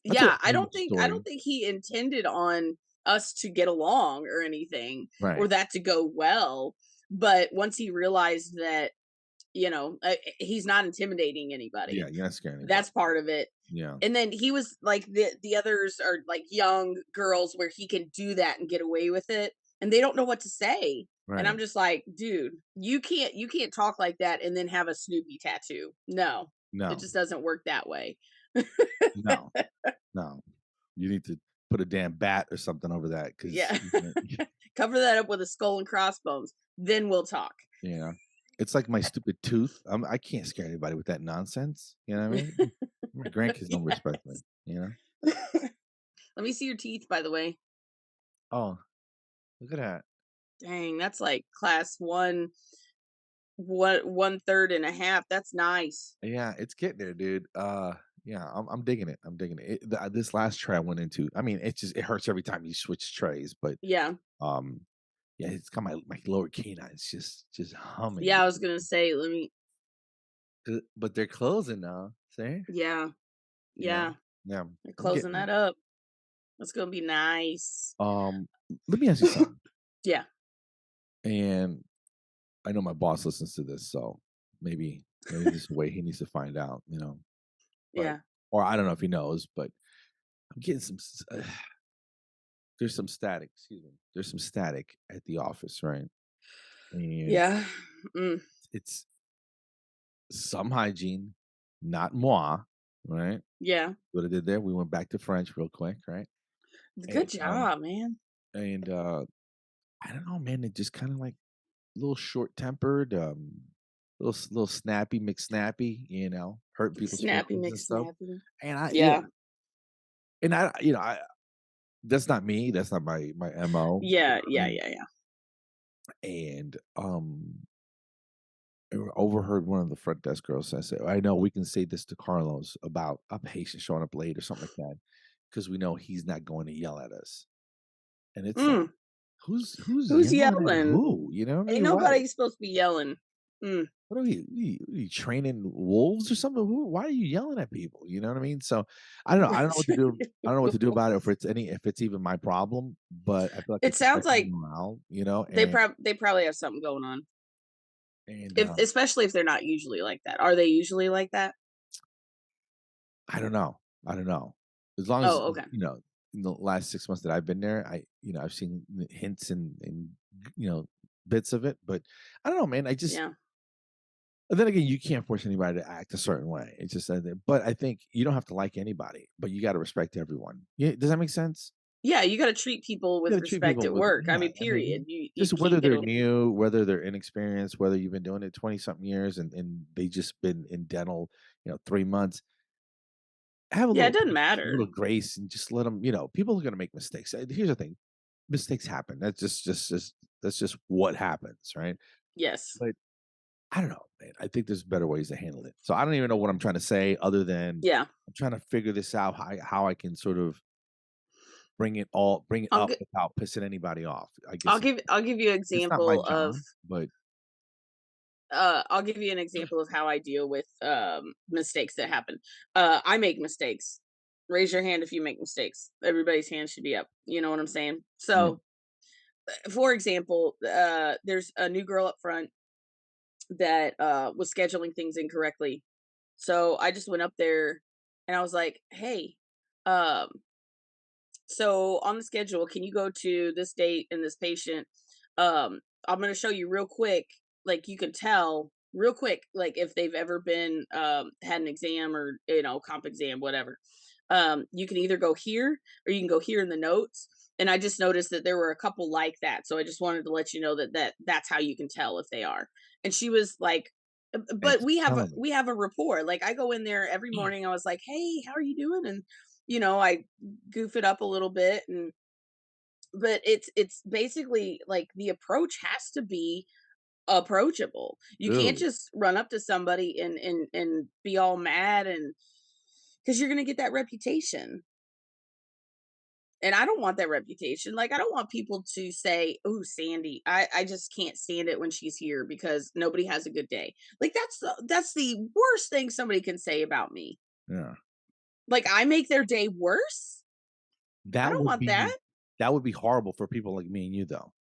[SPEAKER 2] I'll tell you
[SPEAKER 1] Yeah,
[SPEAKER 2] a funny
[SPEAKER 1] I
[SPEAKER 2] story.
[SPEAKER 1] don't think he intended on us to get along or anything or
[SPEAKER 2] Right.
[SPEAKER 1] that to go well, but once he realized that, he's not intimidating
[SPEAKER 2] Yeah,
[SPEAKER 1] anybody.
[SPEAKER 2] you're not scaring anybody.
[SPEAKER 1] That's part of it.
[SPEAKER 2] Yeah.
[SPEAKER 1] And then he was like the others are like young girls where he can do that and get away with it, and they don't know what to say. And I'm
[SPEAKER 2] Right.
[SPEAKER 1] just like, dude, you can't talk like that and then have a Snoopy tattoo. No. It
[SPEAKER 2] No.
[SPEAKER 1] just doesn't work that way.
[SPEAKER 2] No. No. You need to put a damn bat or something over that 'cause,
[SPEAKER 1] Yeah. Cover that up with a skull and crossbones. Then we'll talk.
[SPEAKER 2] you know, it's like my stupid tooth. I can't scare anybody with that nonsense, you know what I mean? My grandkids don't respect me,
[SPEAKER 1] Yes.
[SPEAKER 2] you know?
[SPEAKER 1] Let me see your teeth, by the way.
[SPEAKER 2] "Oh, look at that."
[SPEAKER 1] Dang, that's like class one third and a half. That's nice.
[SPEAKER 2] Yeah, it's getting there, dude. Yeah, I'm digging it. I'm digging it. This last tray I went into, I mean, it hurts every time you switch trays, but,
[SPEAKER 1] Yeah.
[SPEAKER 2] um, yeah, it's got my lower canines just humming,
[SPEAKER 1] Yeah, I was
[SPEAKER 2] dude.
[SPEAKER 1] gonna say, let me
[SPEAKER 2] But they're closing now, see?
[SPEAKER 1] yeah,
[SPEAKER 2] You know?
[SPEAKER 1] yeah.
[SPEAKER 2] Yeah,
[SPEAKER 1] They're
[SPEAKER 2] I'm
[SPEAKER 1] closing
[SPEAKER 2] getting there.
[SPEAKER 1] that up. That's gonna be nice.
[SPEAKER 2] Let me ask you something,
[SPEAKER 1] Yeah,
[SPEAKER 2] and I know my boss listens to this, so maybe this is a way he needs to find out, but
[SPEAKER 1] yeah,
[SPEAKER 2] or I don't know if he knows, but I'm getting there's some static, excuse me. There's some static at the office, right? And
[SPEAKER 1] yeah. Mm,
[SPEAKER 2] it's some hygiene, not moi, right?
[SPEAKER 1] yeah.
[SPEAKER 2] What I did there, we went back to French real quick, right?
[SPEAKER 1] Good
[SPEAKER 2] And
[SPEAKER 1] job, man.
[SPEAKER 2] and I don't know, man, it just kind of like a little short tempered. little snappy McSnappy, hurting people's
[SPEAKER 1] Snappy
[SPEAKER 2] feelings and stuff.
[SPEAKER 1] McSnappy.
[SPEAKER 2] And I,
[SPEAKER 1] Yeah.
[SPEAKER 2] and I that's not me. That's not my MO. You know
[SPEAKER 1] Yeah,
[SPEAKER 2] what I
[SPEAKER 1] yeah,
[SPEAKER 2] mean?
[SPEAKER 1] yeah, yeah.
[SPEAKER 2] And I overheard one of the front desk girls say, "I know we can say this to Carlos about a patient showing up late or something like that, because we know he's not going to yell at us." And it's like,
[SPEAKER 1] Mm.
[SPEAKER 2] who's
[SPEAKER 1] Who's
[SPEAKER 2] yelling at
[SPEAKER 1] yelling?
[SPEAKER 2] who? You know what I
[SPEAKER 1] Ain't
[SPEAKER 2] mean? Why?
[SPEAKER 1] nobody supposed to be yelling. Mm.
[SPEAKER 2] What are we training wolves or something? Why are you yelling at people? You know what I mean? So I don't know. I don't know what to do. I don't know what to do about it, if it's even my problem, but I feel like
[SPEAKER 1] It
[SPEAKER 2] it's
[SPEAKER 1] sounds
[SPEAKER 2] affecting
[SPEAKER 1] like
[SPEAKER 2] morale,
[SPEAKER 1] they probably have something going on.
[SPEAKER 2] and
[SPEAKER 1] If especially if they're not usually like that. Are they usually like that?
[SPEAKER 2] I don't know. I don't know. As long as
[SPEAKER 1] Oh, okay.
[SPEAKER 2] in the last 6 months that I've been there, I've seen hints and you know bits of it, but I don't know, man. I just
[SPEAKER 1] Yeah.
[SPEAKER 2] And then again, you can't force anybody to act a certain way. It's just that, but I think you don't have to like anybody, but you got to respect everyone. Yeah, does that make sense?
[SPEAKER 1] Yeah, you gotta treat people
[SPEAKER 2] You
[SPEAKER 1] with
[SPEAKER 2] got to treat
[SPEAKER 1] respect
[SPEAKER 2] people
[SPEAKER 1] at
[SPEAKER 2] with,
[SPEAKER 1] work. I
[SPEAKER 2] yeah.
[SPEAKER 1] mean,
[SPEAKER 2] I
[SPEAKER 1] period.
[SPEAKER 2] mean,
[SPEAKER 1] You
[SPEAKER 2] just
[SPEAKER 1] can't
[SPEAKER 2] whether
[SPEAKER 1] get
[SPEAKER 2] they're
[SPEAKER 1] away.
[SPEAKER 2] new, whether they're inexperienced, whether you've been doing it 20 something years and they just been in dental, 3 months. Have
[SPEAKER 1] Yeah, it doesn't matter.
[SPEAKER 2] little grace and just let them. People are going to make mistakes. Here's the thing: mistakes happen. That's just what happens, right?
[SPEAKER 1] Yes.
[SPEAKER 2] But I don't know, man. I think there's better ways to handle it. So I don't even know what I'm trying to say other than
[SPEAKER 1] Yeah.
[SPEAKER 2] I'm trying to figure this out, how I can sort of bring it
[SPEAKER 1] I'll
[SPEAKER 2] up
[SPEAKER 1] gi
[SPEAKER 2] without pissing anybody off. I guess
[SPEAKER 1] I'll give you an
[SPEAKER 2] it's not my
[SPEAKER 1] example of
[SPEAKER 2] job, but
[SPEAKER 1] I'll give you an example of how I deal with mistakes that happen. I make mistakes. Raise your hand if you make mistakes. Everybody's hand should be up. You know what I'm saying?
[SPEAKER 2] yeah,
[SPEAKER 1] So, for example, there's a new girl up front that was scheduling things incorrectly. So I just went up there and I was like, "Hey, um, so on the schedule, can you go to this date and this patient? I'm going to show you real quick, like you can tell real quick, like if they've ever been had an exam or comp exam, whatever. You can either go here or you can go here in the notes." And I just noticed that there were a couple like that, so I just wanted to let you know that's how you can tell if they are. And she was like,
[SPEAKER 2] thanks
[SPEAKER 1] "But
[SPEAKER 2] for telling me.
[SPEAKER 1] we have a rapport. Like I go in there every morning. I was like, 'Hey, how are you doing?' And I goof it up a little bit, and but it's basically like the approach has to be approachable. You can't
[SPEAKER 2] Dude,
[SPEAKER 1] just run up to somebody and be all mad, and because you're gonna get that reputation. And I don't want that reputation. Like I don't want people to say, "Oh, Sandy, I just can't stand it when she's here because nobody has a good day." Like that's the worst thing somebody can say about me.
[SPEAKER 2] yeah.
[SPEAKER 1] Like I make their day worse. I
[SPEAKER 2] That
[SPEAKER 1] don't
[SPEAKER 2] would
[SPEAKER 1] want
[SPEAKER 2] be
[SPEAKER 1] that.
[SPEAKER 2] that would be horrible for people like me and you, though.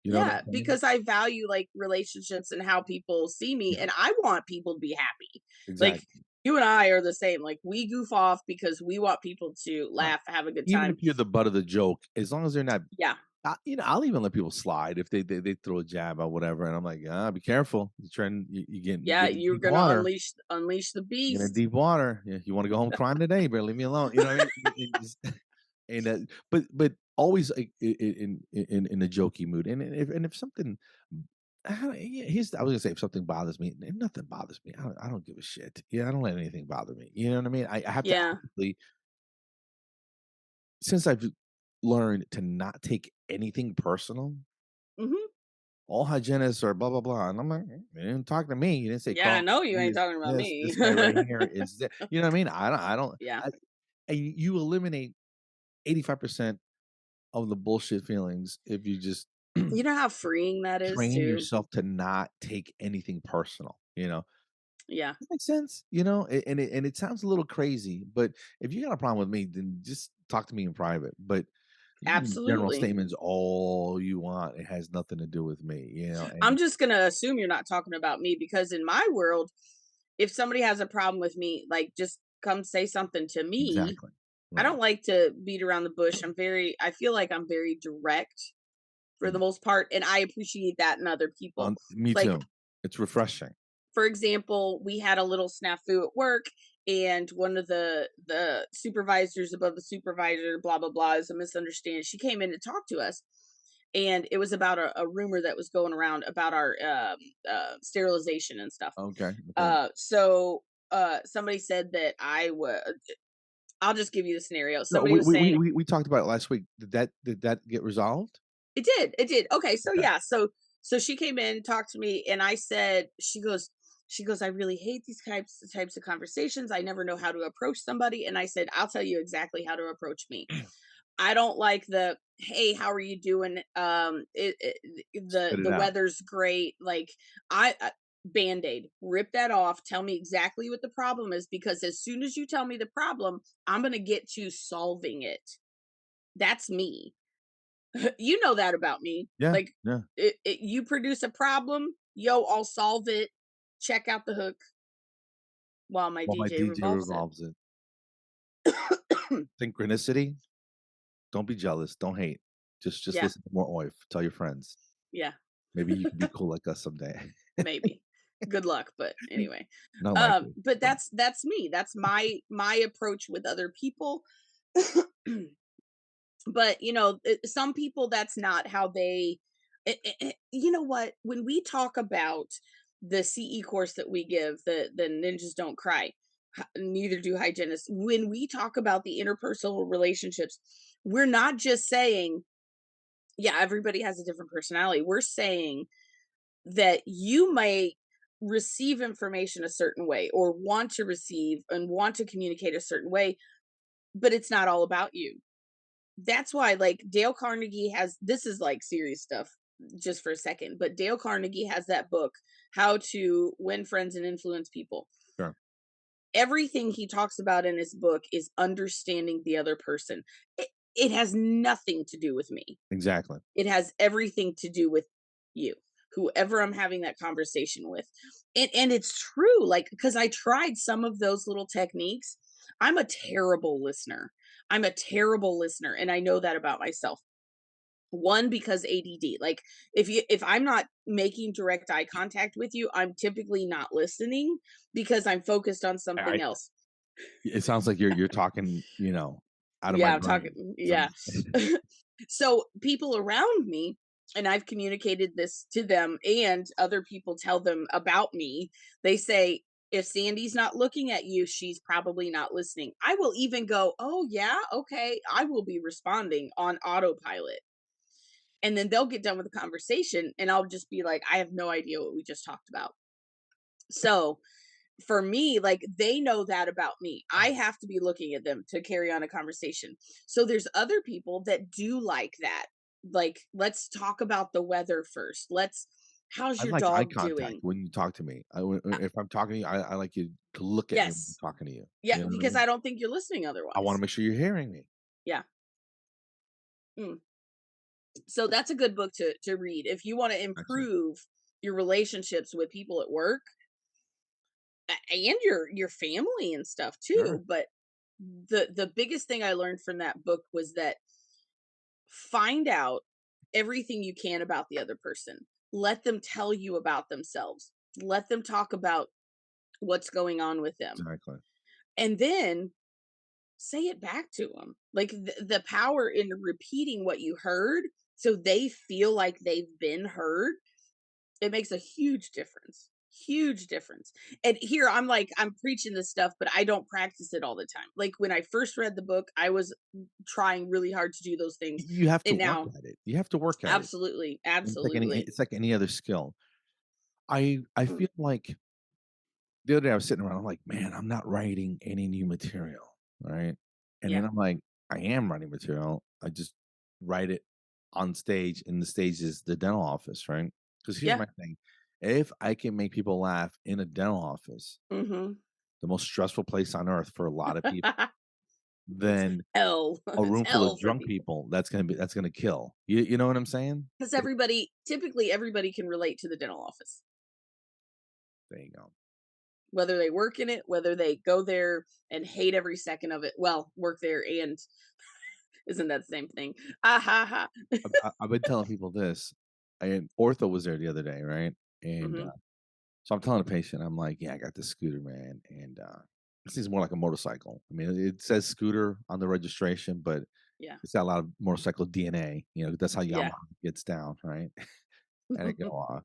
[SPEAKER 2] You know what
[SPEAKER 1] Yeah,
[SPEAKER 2] I'm saying?
[SPEAKER 1] because I value, like, relationships and how people see me,
[SPEAKER 2] Yeah,
[SPEAKER 1] and I want people to be happy. Like,
[SPEAKER 2] exactly.
[SPEAKER 1] you and I are the same, like, we goof off because we want people to
[SPEAKER 2] Right.
[SPEAKER 1] laugh, have a good
[SPEAKER 2] Even if
[SPEAKER 1] time.
[SPEAKER 2] you're the butt of the joke, as long as they're not
[SPEAKER 1] Yeah.
[SPEAKER 2] I'll even let people slide if they throw a jab or whatever, and I'm like, "Be careful. You
[SPEAKER 1] Yeah,
[SPEAKER 2] getting
[SPEAKER 1] you're
[SPEAKER 2] deep
[SPEAKER 1] gonna
[SPEAKER 2] water.
[SPEAKER 1] unleash the
[SPEAKER 2] You're in
[SPEAKER 1] beast.
[SPEAKER 2] deep water. Yeah, you wanna go home crying today, better leave me alone." You know what I mean? It just but always, like, in a jokey mood, and if something yeah, I was gonna say if something bothers me, and nothing bothers me. I don't give a shit. Yeah, I don't let anything bother me. You know what I mean? I have to
[SPEAKER 1] Yeah.
[SPEAKER 2] actively since I've learned to not take anything personal.
[SPEAKER 1] Mhm.
[SPEAKER 2] All hygienists are blah blah blah, and I'm like, "You didn't talk to me. You didn't say
[SPEAKER 1] Yeah, I
[SPEAKER 2] call.
[SPEAKER 1] know you
[SPEAKER 2] He
[SPEAKER 1] ain't
[SPEAKER 2] is
[SPEAKER 1] talking about
[SPEAKER 2] this.
[SPEAKER 1] me.
[SPEAKER 2] This guy right here is that." You know what I mean? I don't.
[SPEAKER 1] Yeah.
[SPEAKER 2] And you eliminate 85% of the bullshit feelings if you just
[SPEAKER 1] You know how freeing that is
[SPEAKER 2] train
[SPEAKER 1] too?
[SPEAKER 2] yourself to not take anything personal.
[SPEAKER 1] Yeah.
[SPEAKER 2] That makes sense. And it sounds a little crazy, but if you got a problem with me, then just talk to me in private. But you can make general
[SPEAKER 1] Absolutely.
[SPEAKER 2] statements all you want. It has nothing to do with me.
[SPEAKER 1] I'm
[SPEAKER 2] And
[SPEAKER 1] just gonna assume you're not talking about me because in my world, if somebody has a problem with me, like, just come say something to me.
[SPEAKER 2] exactly
[SPEAKER 1] I
[SPEAKER 2] right.
[SPEAKER 1] don't like to beat around the bush. I feel like I'm very direct for the
[SPEAKER 2] Mm.
[SPEAKER 1] most part, and I appreciate that in other people.
[SPEAKER 2] Me
[SPEAKER 1] Like,
[SPEAKER 2] too. It's refreshing.
[SPEAKER 1] for example, we had a little snafu at work, and one of the supervisors above the supervisor, blah blah blah, is a misunderstanding. She came in to talk to us, and it was about a rumor that was going around about our sterilization and stuff.
[SPEAKER 2] Okay, okay.
[SPEAKER 1] Somebody said that I'll just give you the scenario.
[SPEAKER 2] No,
[SPEAKER 1] Somebody was saying
[SPEAKER 2] we talked about it last week. Did that get resolved?
[SPEAKER 1] it did. Okay, so
[SPEAKER 2] Okay.
[SPEAKER 1] yeah, so she came in, talked to me, and I said, she goes, I really hate these types of conversations. I never know how to approach somebody. And I said, I'll tell you exactly how to approach me. I don't like the, hey, how are you doing?
[SPEAKER 2] Spit
[SPEAKER 1] The
[SPEAKER 2] it out.
[SPEAKER 1] weather's great. Like I Band-Aid, rip that off. Tell me exactly what the problem is, because as soon as you tell me the problem, I'm gonna get to solving it. That's me. You know that about me.
[SPEAKER 2] Yeah,
[SPEAKER 1] Like
[SPEAKER 2] yeah.
[SPEAKER 1] you produce a problem, yo, I'll solve it. Check out the hook while my
[SPEAKER 2] While my
[SPEAKER 1] DJ
[SPEAKER 2] DJ
[SPEAKER 1] revolves it.
[SPEAKER 2] revolves it. Synchronicity? Don't be jealous, don't hate. Just
[SPEAKER 1] Yeah,
[SPEAKER 2] listen to more OIF. Tell your friends.
[SPEAKER 1] yeah,
[SPEAKER 2] Maybe you can be cool like us someday.
[SPEAKER 1] maybe. Good luck, but anyway.
[SPEAKER 2] Not likely,
[SPEAKER 1] But
[SPEAKER 2] but
[SPEAKER 1] that's me. That's my approach with other people. But some people, that's not how they you know what? When we talk about the CE course that we give, the ninjas don't cry, neither do hygienists. When we talk about the interpersonal relationships, we're not just saying, yeah, everybody has a different personality. We're saying that you may receive information a certain way, or want to receive and want to communicate a certain way, but it's not all about you. That's why, like, Dale Carnegie has, this is like serious stuff just for a second, but Dale Carnegie has that book, How to Win Friends and Influence People.
[SPEAKER 2] sure.
[SPEAKER 1] Everything he talks about in his book is understanding the other person. It has nothing to do with me.
[SPEAKER 2] Exactly.
[SPEAKER 1] It has everything to do with you, whoever I'm having that conversation with. And it's true, like, because I tried some of those little techniques. I'm a terrible listener. I'm a terrible listener, and I know that about myself. One, because ADD. Like, if I'm not making direct eye contact with you, I'm typically not listening because I'm focused on something
[SPEAKER 2] I
[SPEAKER 1] else.
[SPEAKER 2] it sounds like you're talking, out of my
[SPEAKER 1] Yeah, I'm talking,
[SPEAKER 2] brain.
[SPEAKER 1] yeah.
[SPEAKER 2] Some
[SPEAKER 1] So people around me, and I've communicated this to them, and other people tell them about me. They say, if Sandy's not looking at you, she's probably not listening. I will even go, oh yeah, okay. I will be responding on autopilot. And then they'll get done with the conversation, and I'll just be like, I have no idea what we just talked about. So for me, like, they know that about me. I have to be looking at them to carry on a conversation. So there's other people that do like that. Like, let's talk about the weather first. How's
[SPEAKER 2] I
[SPEAKER 1] your
[SPEAKER 2] like eye
[SPEAKER 1] dog
[SPEAKER 2] contact
[SPEAKER 1] doing?
[SPEAKER 2] when you talk to me.
[SPEAKER 1] Uh,
[SPEAKER 2] If I'm talking to you, I like you to look at me when I'm
[SPEAKER 1] yes.
[SPEAKER 2] talking to you.
[SPEAKER 1] Yeah,
[SPEAKER 2] You know what I
[SPEAKER 1] because
[SPEAKER 2] mean?
[SPEAKER 1] I don't think you're listening
[SPEAKER 2] I wanna
[SPEAKER 1] otherwise.
[SPEAKER 2] make sure you're hearing me.
[SPEAKER 1] Yeah. Mm. So that's a good book to read if you want to
[SPEAKER 2] Excellent.
[SPEAKER 1] improve your relationships with people at work, and your family and stuff
[SPEAKER 2] Sure.
[SPEAKER 1] too. But the biggest thing I learned from that book was that find out everything you can about the other person. Let them tell you about themselves. Let them talk about what's going on with them.
[SPEAKER 2] Exactly.
[SPEAKER 1] And then say it back to them. Like, the power in repeating what you heard so they feel like they've been heard, it makes a huge difference. Huge difference. And here I'm like, I'm preaching this stuff, but I don't practice it all the time. Like, when I first read the book, I was trying really hard to do those things.
[SPEAKER 2] You have to
[SPEAKER 1] And
[SPEAKER 2] work
[SPEAKER 1] now,
[SPEAKER 2] at it. You have to work at it.
[SPEAKER 1] absolutely,
[SPEAKER 2] It's
[SPEAKER 1] absolutely.
[SPEAKER 2] like any other skill. I
[SPEAKER 1] Mm,
[SPEAKER 2] feel like the other day I was sitting around, I'm like, "Man, I'm not writing any new material." Right? And
[SPEAKER 1] yeah,
[SPEAKER 2] then I'm like, "I am writing material. I just write it on stage, and the stage is the dental office," right? Because here's
[SPEAKER 1] yeah.
[SPEAKER 2] my thing. If I can make people laugh in a dental office,
[SPEAKER 1] Mhm.
[SPEAKER 2] the most stressful place on earth for a lot of people, then
[SPEAKER 1] Hell.
[SPEAKER 2] a
[SPEAKER 1] It's
[SPEAKER 2] room full of
[SPEAKER 1] hell for
[SPEAKER 2] drunk
[SPEAKER 1] people.
[SPEAKER 2] people, that's gonna kill. You know what I'm saying?
[SPEAKER 1] Because
[SPEAKER 2] It
[SPEAKER 1] typically everybody can relate to the dental office.
[SPEAKER 2] There you go.
[SPEAKER 1] Whether they work in it, whether they go there and hate every second of it. Well, work there and isn't that the same thing? Ah, ha, ha.
[SPEAKER 2] I've been telling people this, and ortho was there the other day, right? And,
[SPEAKER 1] Mhm.
[SPEAKER 2] so I'm telling the patient, I'm like, "Yeah, I got this scooter, man, and, this is more like a motorcycle." I mean, it says scooter on the registration, but
[SPEAKER 1] Yeah.
[SPEAKER 2] It's got a lot of motorcycle DNA. That's how
[SPEAKER 1] Yeah.
[SPEAKER 2] Yamaha gets down, right? And I go,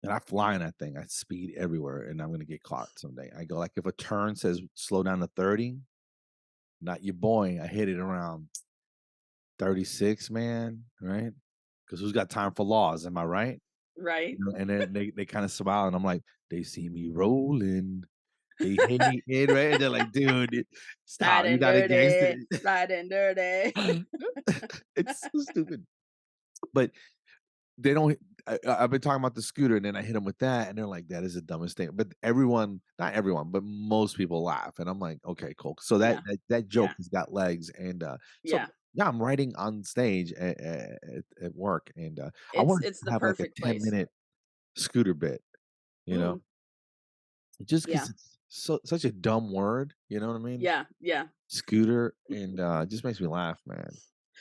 [SPEAKER 2] and I fly in that thing. I speed everywhere, and I'm gonna get caught someday. I go like, if a turn says slow down to 30, not your boy. I hit it around 36, man. Right? Because who's got time for laws? Am I right?
[SPEAKER 1] Right.
[SPEAKER 2] And then they kind of smile, and I'm like, they see me rolling. They hate it, right? And they're like, dude, stop. You're
[SPEAKER 1] Riding
[SPEAKER 2] not a gangster.
[SPEAKER 1] dirty, riding dirty.
[SPEAKER 2] It's so stupid. But they don't. I've been talking about the scooter, and then I hit them with that, and they're like, "That is the dumbest thing." But everyone, not everyone, but most people laugh, and I'm like, "Okay, cool." So that
[SPEAKER 1] Yeah.
[SPEAKER 2] that joke
[SPEAKER 1] Yeah.
[SPEAKER 2] has got legs, and so
[SPEAKER 1] Yeah.
[SPEAKER 2] yeah, I'm writing on stage at work, and I
[SPEAKER 1] It's
[SPEAKER 2] wanted
[SPEAKER 1] it's
[SPEAKER 2] to
[SPEAKER 1] the
[SPEAKER 2] have like a
[SPEAKER 1] perfect place.
[SPEAKER 2] 10-minute scooter bit, you know,
[SPEAKER 1] Mm.
[SPEAKER 2] just
[SPEAKER 1] Yeah.
[SPEAKER 2] because it's such a dumb word, you know what I mean?
[SPEAKER 1] Yeah. Yeah.
[SPEAKER 2] Scooter, and it just makes me laugh, man.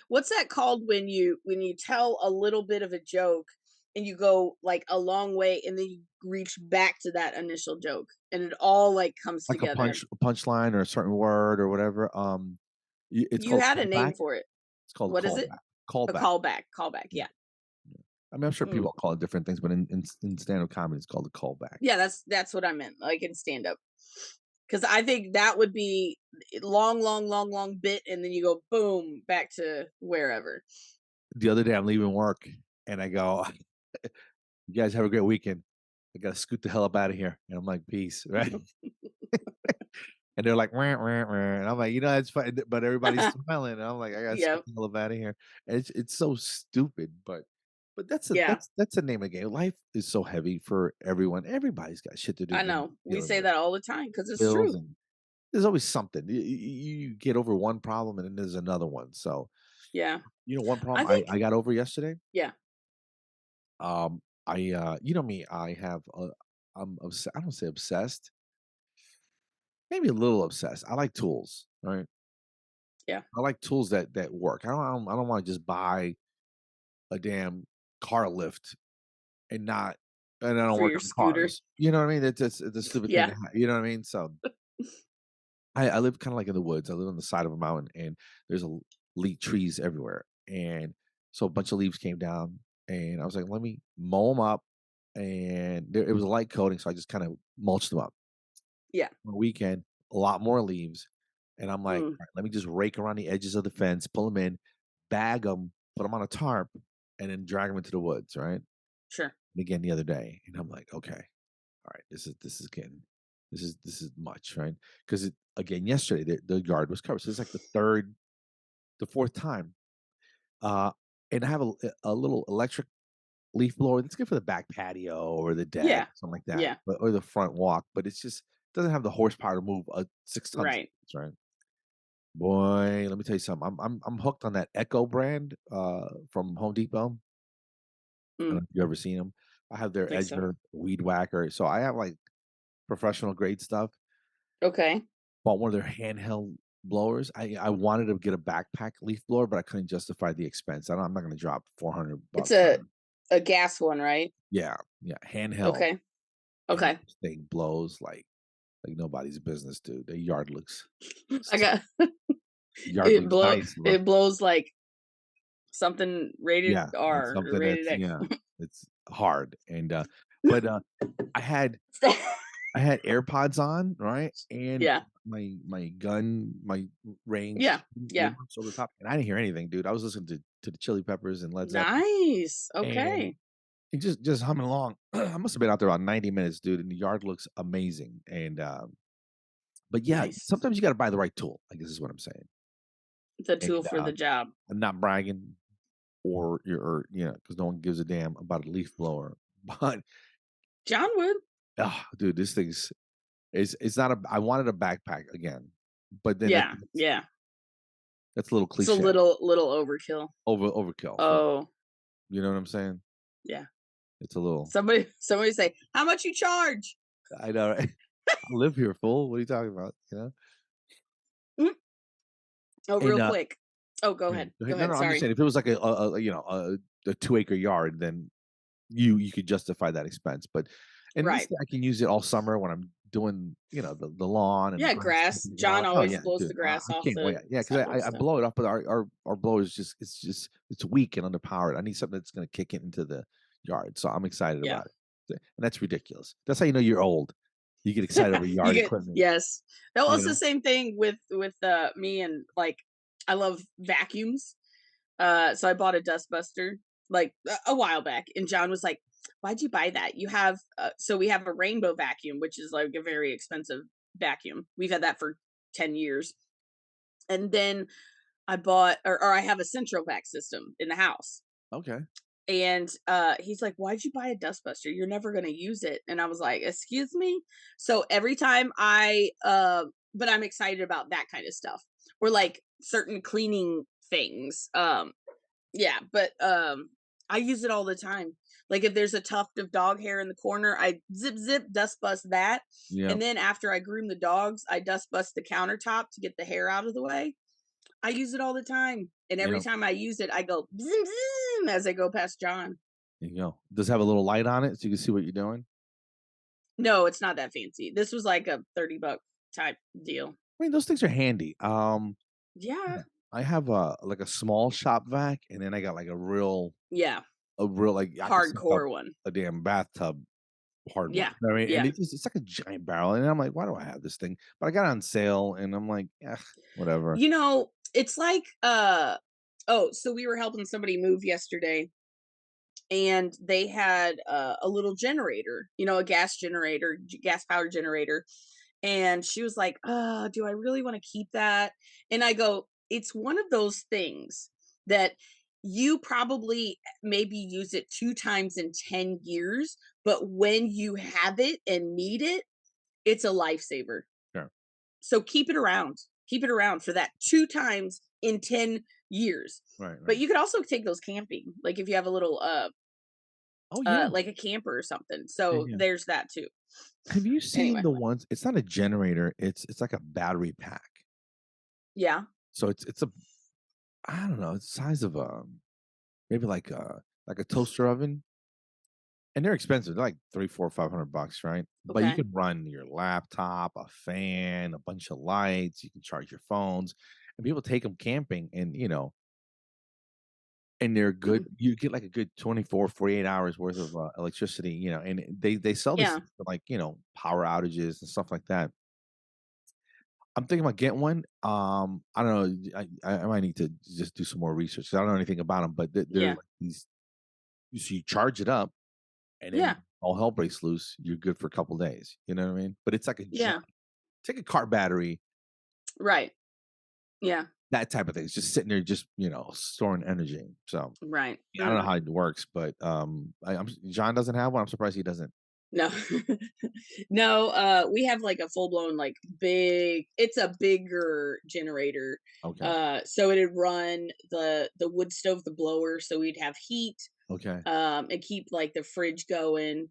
[SPEAKER 1] What's that called when you tell a little bit of a joke and you go like a long way and then you reach back to that initial joke and it all like comes
[SPEAKER 2] Like a
[SPEAKER 1] together?
[SPEAKER 2] punchline or a certain word or whatever. It's
[SPEAKER 1] You
[SPEAKER 2] called
[SPEAKER 1] had a
[SPEAKER 2] callback.
[SPEAKER 1] name for it.
[SPEAKER 2] It's called a
[SPEAKER 1] What is it?
[SPEAKER 2] callback.
[SPEAKER 1] A
[SPEAKER 2] Callback.
[SPEAKER 1] callback. Callback.
[SPEAKER 2] Yeah,
[SPEAKER 1] Yeah.
[SPEAKER 2] yeah. I mean, I'm sure
[SPEAKER 1] Mm.
[SPEAKER 2] people call it different things, but in stand-up comedy, it's called a callback.
[SPEAKER 1] Yeah, that's what I meant. Like in stand up. Cuz I think that would be long long long long bit and then you go boom back to wherever.
[SPEAKER 2] The other day, I'm leaving work, and I go, "You guys have a great weekend. I gotta scoot the hell up out of here." And I'm like, "Peace," right? And they're like, "Wah, wah, wah," and I'm like, "It's fine," but everybody's smiling, and I'm like, "I gotta scoot
[SPEAKER 1] Yep.
[SPEAKER 2] the hell up out of here." And it's so stupid, but that's a
[SPEAKER 1] Yeah.
[SPEAKER 2] that's the name of the game. Life is so heavy for everyone. Everybody's got shit to do,
[SPEAKER 1] I know. We
[SPEAKER 2] dealing
[SPEAKER 1] say
[SPEAKER 2] with
[SPEAKER 1] that all the time cuz it's
[SPEAKER 2] bills,
[SPEAKER 1] true.
[SPEAKER 2] and there's always something. You get over one problem, and then there's another one. So,
[SPEAKER 1] Yeah.
[SPEAKER 2] one problem
[SPEAKER 1] I
[SPEAKER 2] I
[SPEAKER 1] think
[SPEAKER 2] I got over yesterday.
[SPEAKER 1] yeah.
[SPEAKER 2] You know me, I don't say obsessed, maybe a little obsessed. I like tools, right?
[SPEAKER 1] Yeah.
[SPEAKER 2] I like tools that work. I don't wanna just buy a damn car lift and I don't
[SPEAKER 1] For
[SPEAKER 2] work
[SPEAKER 1] your
[SPEAKER 2] on
[SPEAKER 1] scooter.
[SPEAKER 2] cars. You know what I mean? It's a stupid thing
[SPEAKER 1] Yeah.
[SPEAKER 2] to you know what I mean? So, I live kinda like in the woods. I live on the side of a mountain, and there's a trees everywhere, and so a bunch of leaves came down, and I was like, "Let me mow them up," and it was a light coating, so I just kinda mulched them up.
[SPEAKER 1] Yeah.
[SPEAKER 2] On the weekend, a lot more leaves, and I'm like,
[SPEAKER 1] Mm,
[SPEAKER 2] "Alright, let me just rake around the edges of the fence, pull them in, bag them, put them on a tarp, and then drag them into the woods," right?
[SPEAKER 1] sure.
[SPEAKER 2] And again the other day, and I'm like, "Okay, alright, this is getting this is much," right? Because again, yesterday, the yard was covered, so it's like the 4th time, uh, and I have a little electric leaf blower that's good for the back patio or the deck,
[SPEAKER 1] Yeah.
[SPEAKER 2] something like that,
[SPEAKER 1] Yeah.
[SPEAKER 2] but or the front walk, but it's just doesn't have the horsepower to move a 6-ton
[SPEAKER 1] Right.
[SPEAKER 2] fence, right? Boy, let me tell you something. I'm hooked on that Echo brand, from Home Depot. I don't
[SPEAKER 1] Mm,
[SPEAKER 2] know if you ever seen them. I have their
[SPEAKER 1] think so.
[SPEAKER 2] edger, weed whacker, so I have, like, professional grade stuff.
[SPEAKER 1] Okay.
[SPEAKER 2] Bought one of their handheld blowers. I wanted to get a backpack leaf blower, but I couldn't justify the expense. I'm not gonna drop 400
[SPEAKER 1] It's
[SPEAKER 2] bucks
[SPEAKER 1] a
[SPEAKER 2] on.
[SPEAKER 1] a gas one, right?
[SPEAKER 2] Yeah, yeah, handheld,
[SPEAKER 1] Okay.
[SPEAKER 2] and
[SPEAKER 1] Okay.
[SPEAKER 2] this thing blows like nobody's business, dude. The yard looks
[SPEAKER 1] I got
[SPEAKER 2] yard looks nice, bro.
[SPEAKER 1] it blows like something
[SPEAKER 2] Yeah,
[SPEAKER 1] rated
[SPEAKER 2] it's
[SPEAKER 1] R or
[SPEAKER 2] something
[SPEAKER 1] rated
[SPEAKER 2] that's
[SPEAKER 1] X.
[SPEAKER 2] it's hard, and, but, I had I had AirPods on, right, and
[SPEAKER 1] Yeah.
[SPEAKER 2] my range
[SPEAKER 1] Yeah. Yeah.
[SPEAKER 2] earbuds over the top, and I didn't hear anything, dude. I was listening to the Chili Peppers and Led Zeppelin,
[SPEAKER 1] Nice.
[SPEAKER 2] and
[SPEAKER 1] Okay.
[SPEAKER 2] just humming along. I must have been out there about 90 minutes, dude, and the yard looks amazing, and, but yeah,
[SPEAKER 1] Nice.
[SPEAKER 2] sometimes you gotta buy the right tool, I guess is what I'm saying,
[SPEAKER 1] The
[SPEAKER 2] and,
[SPEAKER 1] tool for the job.
[SPEAKER 2] I'm not bragging or, because no one gives a damn about a leaf blower, but,
[SPEAKER 1] John would.
[SPEAKER 2] dude, this thing's it's not a I wanted a backpack again, but then
[SPEAKER 1] Yeah. Yeah.
[SPEAKER 2] that's a little
[SPEAKER 1] It's a
[SPEAKER 2] cliche,
[SPEAKER 1] little overkill.
[SPEAKER 2] overkill for
[SPEAKER 1] Oh,
[SPEAKER 2] you know what I'm saying?
[SPEAKER 1] yeah.
[SPEAKER 2] It's a little
[SPEAKER 1] Somebody say, "How much you charge?"
[SPEAKER 2] I know, right? I live here, fool. What are you talking about? You know?
[SPEAKER 1] Mm. Oh,
[SPEAKER 2] And,
[SPEAKER 1] real quick. Oh, go
[SPEAKER 2] yeah,
[SPEAKER 1] ahead.
[SPEAKER 2] go
[SPEAKER 1] Go
[SPEAKER 2] ahead. No,
[SPEAKER 1] ahead.
[SPEAKER 2] no, I'm just
[SPEAKER 1] Sorry.
[SPEAKER 2] saying if it was like a 2-acre yard, then you could justify that expense, but and this
[SPEAKER 1] Right.
[SPEAKER 2] thing, I can use it all summer when I'm doing, the lawn and the
[SPEAKER 1] Yeah,
[SPEAKER 2] grass
[SPEAKER 1] grass.
[SPEAKER 2] clippings and all
[SPEAKER 1] John
[SPEAKER 2] that. Oh
[SPEAKER 1] always
[SPEAKER 2] yeah,
[SPEAKER 1] blows
[SPEAKER 2] dude,
[SPEAKER 1] the
[SPEAKER 2] I,
[SPEAKER 1] grass
[SPEAKER 2] I
[SPEAKER 1] off
[SPEAKER 2] can't wait.
[SPEAKER 1] the
[SPEAKER 2] Yeah, because
[SPEAKER 1] sidewalk
[SPEAKER 2] I
[SPEAKER 1] stuff.
[SPEAKER 2] blow it off, but our blower is it's weak and underpowered. I need something that's going to kick it into the yard. So I'm excited
[SPEAKER 1] Yeah.
[SPEAKER 2] about it. And that's ridiculous. That's how you know you're old. You get excited over
[SPEAKER 1] You
[SPEAKER 2] yard
[SPEAKER 1] get
[SPEAKER 2] equipment.
[SPEAKER 1] yes. That
[SPEAKER 2] You
[SPEAKER 1] was the
[SPEAKER 2] know.
[SPEAKER 1] same thing with me and like I love vacuums. So I bought a dustbuster like a while back, and John was like, "Why'd you buy that? You have so we have a rainbow vacuum, which is like a very expensive vacuum. We've had that for 10 years, and then I bought or I have a central vac system in the house."
[SPEAKER 2] Okay.
[SPEAKER 1] And he's like, "Why'd you buy a dustbuster? You're never gonna use it." And I was like, "Excuse me." So every time but I'm excited about that kind of stuff, or like certain cleaning things. Yeah, but I use it all the time. Like if there's a tuft of dog hair in the corner, I zip zip dust bust that.
[SPEAKER 2] Yeah.
[SPEAKER 1] And then after I groom the dogs, I dust bust the countertop to get the hair out of the way. I use it all the time. And every
[SPEAKER 2] Yeah.
[SPEAKER 1] time I use it, I go zoom, zoom as I go past John.
[SPEAKER 2] There you go. Does it have a little light on it so you can see what you're doing?
[SPEAKER 1] No, it's not that fancy. This was like a $30 type deal.
[SPEAKER 2] I mean, those things are handy.
[SPEAKER 1] Yeah.
[SPEAKER 2] Yeah. I have a small shop vac, and then I got like
[SPEAKER 1] Yeah.
[SPEAKER 2] a real like I can suck up
[SPEAKER 1] Hardcore one.
[SPEAKER 2] a damn bathtub hard one.
[SPEAKER 1] Yeah.
[SPEAKER 2] You know what I mean? And
[SPEAKER 1] Yeah.
[SPEAKER 2] it's like a giant barrel, and I'm like, why do I have this thing? But I got it on sale, and I'm like, yeah, whatever.
[SPEAKER 1] It's like oh, so we were helping somebody move yesterday, and they had a little generator, a gas generator, gas powered generator. And she was like, do I really want to keep that? And I go, it's one of those things that you probably maybe use it 2 times in 10 years, but when you have it and need it, it's a lifesaver.
[SPEAKER 2] Sure.
[SPEAKER 1] So keep it around. Keep it around for that 2 times in 10 years.
[SPEAKER 2] Right,
[SPEAKER 1] But
[SPEAKER 2] right.
[SPEAKER 1] you could also take those camping. Like if you have a little
[SPEAKER 2] Oh yeah.
[SPEAKER 1] like a camper or something.
[SPEAKER 2] Yeah,
[SPEAKER 1] So
[SPEAKER 2] yeah.
[SPEAKER 1] there's that too.
[SPEAKER 2] Have you seen
[SPEAKER 1] Anyway,
[SPEAKER 2] the ones? It's not a generator. It's like a battery pack.
[SPEAKER 1] yeah.
[SPEAKER 2] So it's a I don't know. It's the size of maybe like a toaster oven. And they're expensive. They're like 3, 4, $500, right? But you
[SPEAKER 1] Okay.
[SPEAKER 2] can run your laptop, a fan, a bunch of lights. You can charge your phones, and people take them camping, and and they're
[SPEAKER 1] Hmm.
[SPEAKER 2] good. You get like a good 24, 48 hours worth of electricity, and they sell this
[SPEAKER 1] Yeah.
[SPEAKER 2] for like power outages and stuff like that. I'm thinking about getting one. I don't know. I might need to just do some more research. 'Cause I don't know anything about them, but they're
[SPEAKER 1] Yeah.
[SPEAKER 2] like these. So you charge it up, and then
[SPEAKER 1] Yeah.
[SPEAKER 2] all hell breaks loose. You're good for a couple days. You know what I mean? But it's like a giant.
[SPEAKER 1] Yeah.
[SPEAKER 2] Take a car battery,
[SPEAKER 1] Right. Yeah.
[SPEAKER 2] that type of thing. It's just sitting there, just storing energy. So
[SPEAKER 1] Right.
[SPEAKER 2] I don't know how it works, but John doesn't have one. I'm surprised he doesn't.
[SPEAKER 1] No. No, we have like a full blown like big it's a bigger generator.
[SPEAKER 2] Okay.
[SPEAKER 1] So it'd run the wood stove, the blower, so we'd have heat,
[SPEAKER 2] Okay.
[SPEAKER 1] and keep like the fridge going,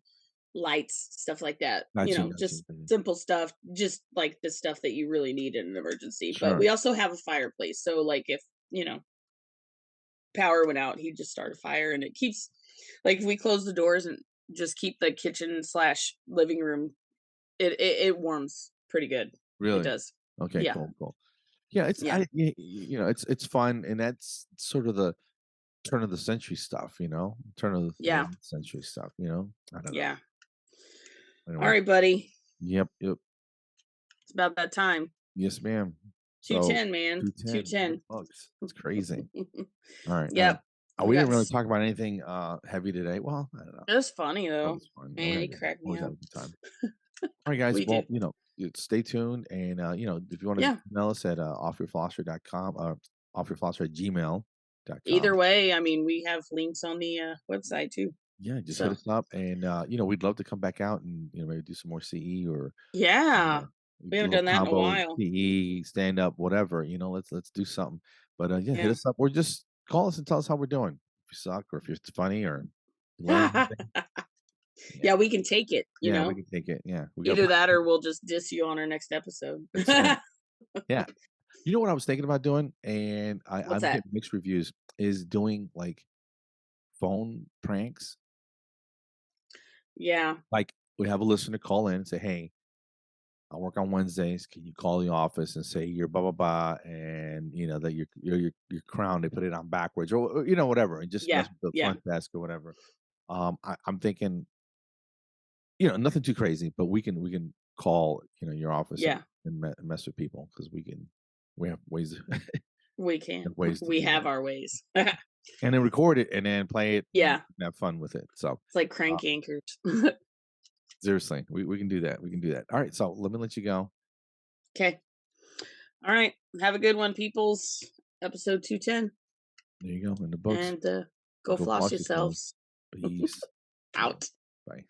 [SPEAKER 1] lights, stuff like that.
[SPEAKER 2] Gotcha. Gotcha.
[SPEAKER 1] Just
[SPEAKER 2] Gotcha.
[SPEAKER 1] simple stuff, just like the stuff that you really need in an emergency. But
[SPEAKER 2] Sure.
[SPEAKER 1] we also have a fireplace. So like if, you know, power went out, he'd just start a fire, and it keeps like if we close the doors and just keep the kitchen slash living room, it warms pretty good. It
[SPEAKER 2] Really?
[SPEAKER 1] does.
[SPEAKER 2] Okay.
[SPEAKER 1] Yeah.
[SPEAKER 2] Cool. Cool. Yeah.
[SPEAKER 1] Yeah.
[SPEAKER 2] It's fun, and that's sort of the turn of the century stuff. Turn of the
[SPEAKER 1] Yeah.
[SPEAKER 2] century stuff. I don't know.
[SPEAKER 1] Yeah. All
[SPEAKER 2] Anyway.
[SPEAKER 1] right, buddy.
[SPEAKER 2] Yep. Yep.
[SPEAKER 1] It's about that time.
[SPEAKER 2] Yes, ma'am. So
[SPEAKER 1] 210, man.
[SPEAKER 2] 210
[SPEAKER 1] 210.
[SPEAKER 2] bucks. It's crazy. All right. All right.
[SPEAKER 1] Yep.
[SPEAKER 2] We
[SPEAKER 1] We
[SPEAKER 2] didn't
[SPEAKER 1] got
[SPEAKER 2] really talk about anything heavy today. Well, I don't know.
[SPEAKER 1] it was funny
[SPEAKER 2] That
[SPEAKER 1] though.
[SPEAKER 2] was fun. We
[SPEAKER 1] Man,
[SPEAKER 2] had
[SPEAKER 1] he cracked me
[SPEAKER 2] always have
[SPEAKER 1] up.
[SPEAKER 2] a good time. All right, guys.
[SPEAKER 1] We
[SPEAKER 2] Well,
[SPEAKER 1] did.
[SPEAKER 2] stay tuned, and if you want to
[SPEAKER 1] Yeah.
[SPEAKER 2] email us at offyourflosser.com, offyourflosser at
[SPEAKER 1] Either
[SPEAKER 2] gmail.com.
[SPEAKER 1] way, I mean, we have links on the website too.
[SPEAKER 2] Yeah, just hit
[SPEAKER 1] So
[SPEAKER 2] us up, and we'd love to come back out and maybe do some more CE or
[SPEAKER 1] yeah.
[SPEAKER 2] uh,
[SPEAKER 1] We
[SPEAKER 2] a
[SPEAKER 1] haven't
[SPEAKER 2] little
[SPEAKER 1] done that in a
[SPEAKER 2] combo
[SPEAKER 1] while.
[SPEAKER 2] CE stand up, whatever. Let's do something. But yeah, hit
[SPEAKER 1] Yeah.
[SPEAKER 2] us up, or just call us and tell us how we're doing. If you suck, or if it's funny, or you learn anything.
[SPEAKER 1] Yeah,
[SPEAKER 2] Yeah,
[SPEAKER 1] we can take it,
[SPEAKER 2] yeah, we can take it. Yeah, we got
[SPEAKER 1] Either that or we'll just diss you on our next episode.
[SPEAKER 2] that's right. Yeah, you know what I was thinking about doing, and
[SPEAKER 1] What's
[SPEAKER 2] I'm
[SPEAKER 1] that?
[SPEAKER 2] getting mixed reviews. Is doing like phone pranks.
[SPEAKER 1] Yeah.
[SPEAKER 2] Like we have a listener call in and say, "Hey, I work on Wednesdays. Can you call the office and say you're blah blah blah, and you know that your crown they put it on backwards or you know whatever, and just
[SPEAKER 1] Yeah.
[SPEAKER 2] mess with the
[SPEAKER 1] Yeah.
[SPEAKER 2] front desk or whatever. I'm thinking, you know, nothing too crazy, but we can call your office
[SPEAKER 1] Yeah.
[SPEAKER 2] and mess with people because we have ways
[SPEAKER 1] We can.
[SPEAKER 2] ways to
[SPEAKER 1] We
[SPEAKER 2] do
[SPEAKER 1] have
[SPEAKER 2] that,
[SPEAKER 1] our ways.
[SPEAKER 2] and then record it and then play it and
[SPEAKER 1] Yeah.
[SPEAKER 2] have fun with it. So
[SPEAKER 1] It's like
[SPEAKER 2] uh,
[SPEAKER 1] crank anchors.
[SPEAKER 2] seriously, we can do that. We can do that. All right, so let me let you go.
[SPEAKER 1] Okay. All right. Have a good one, peoples. Episode 210.
[SPEAKER 2] There you go in the books.
[SPEAKER 1] And go
[SPEAKER 2] Go
[SPEAKER 1] floss
[SPEAKER 2] floss yourselves.
[SPEAKER 1] yourselves.
[SPEAKER 2] Peace. Ciao.
[SPEAKER 1] Out.
[SPEAKER 2] Bye.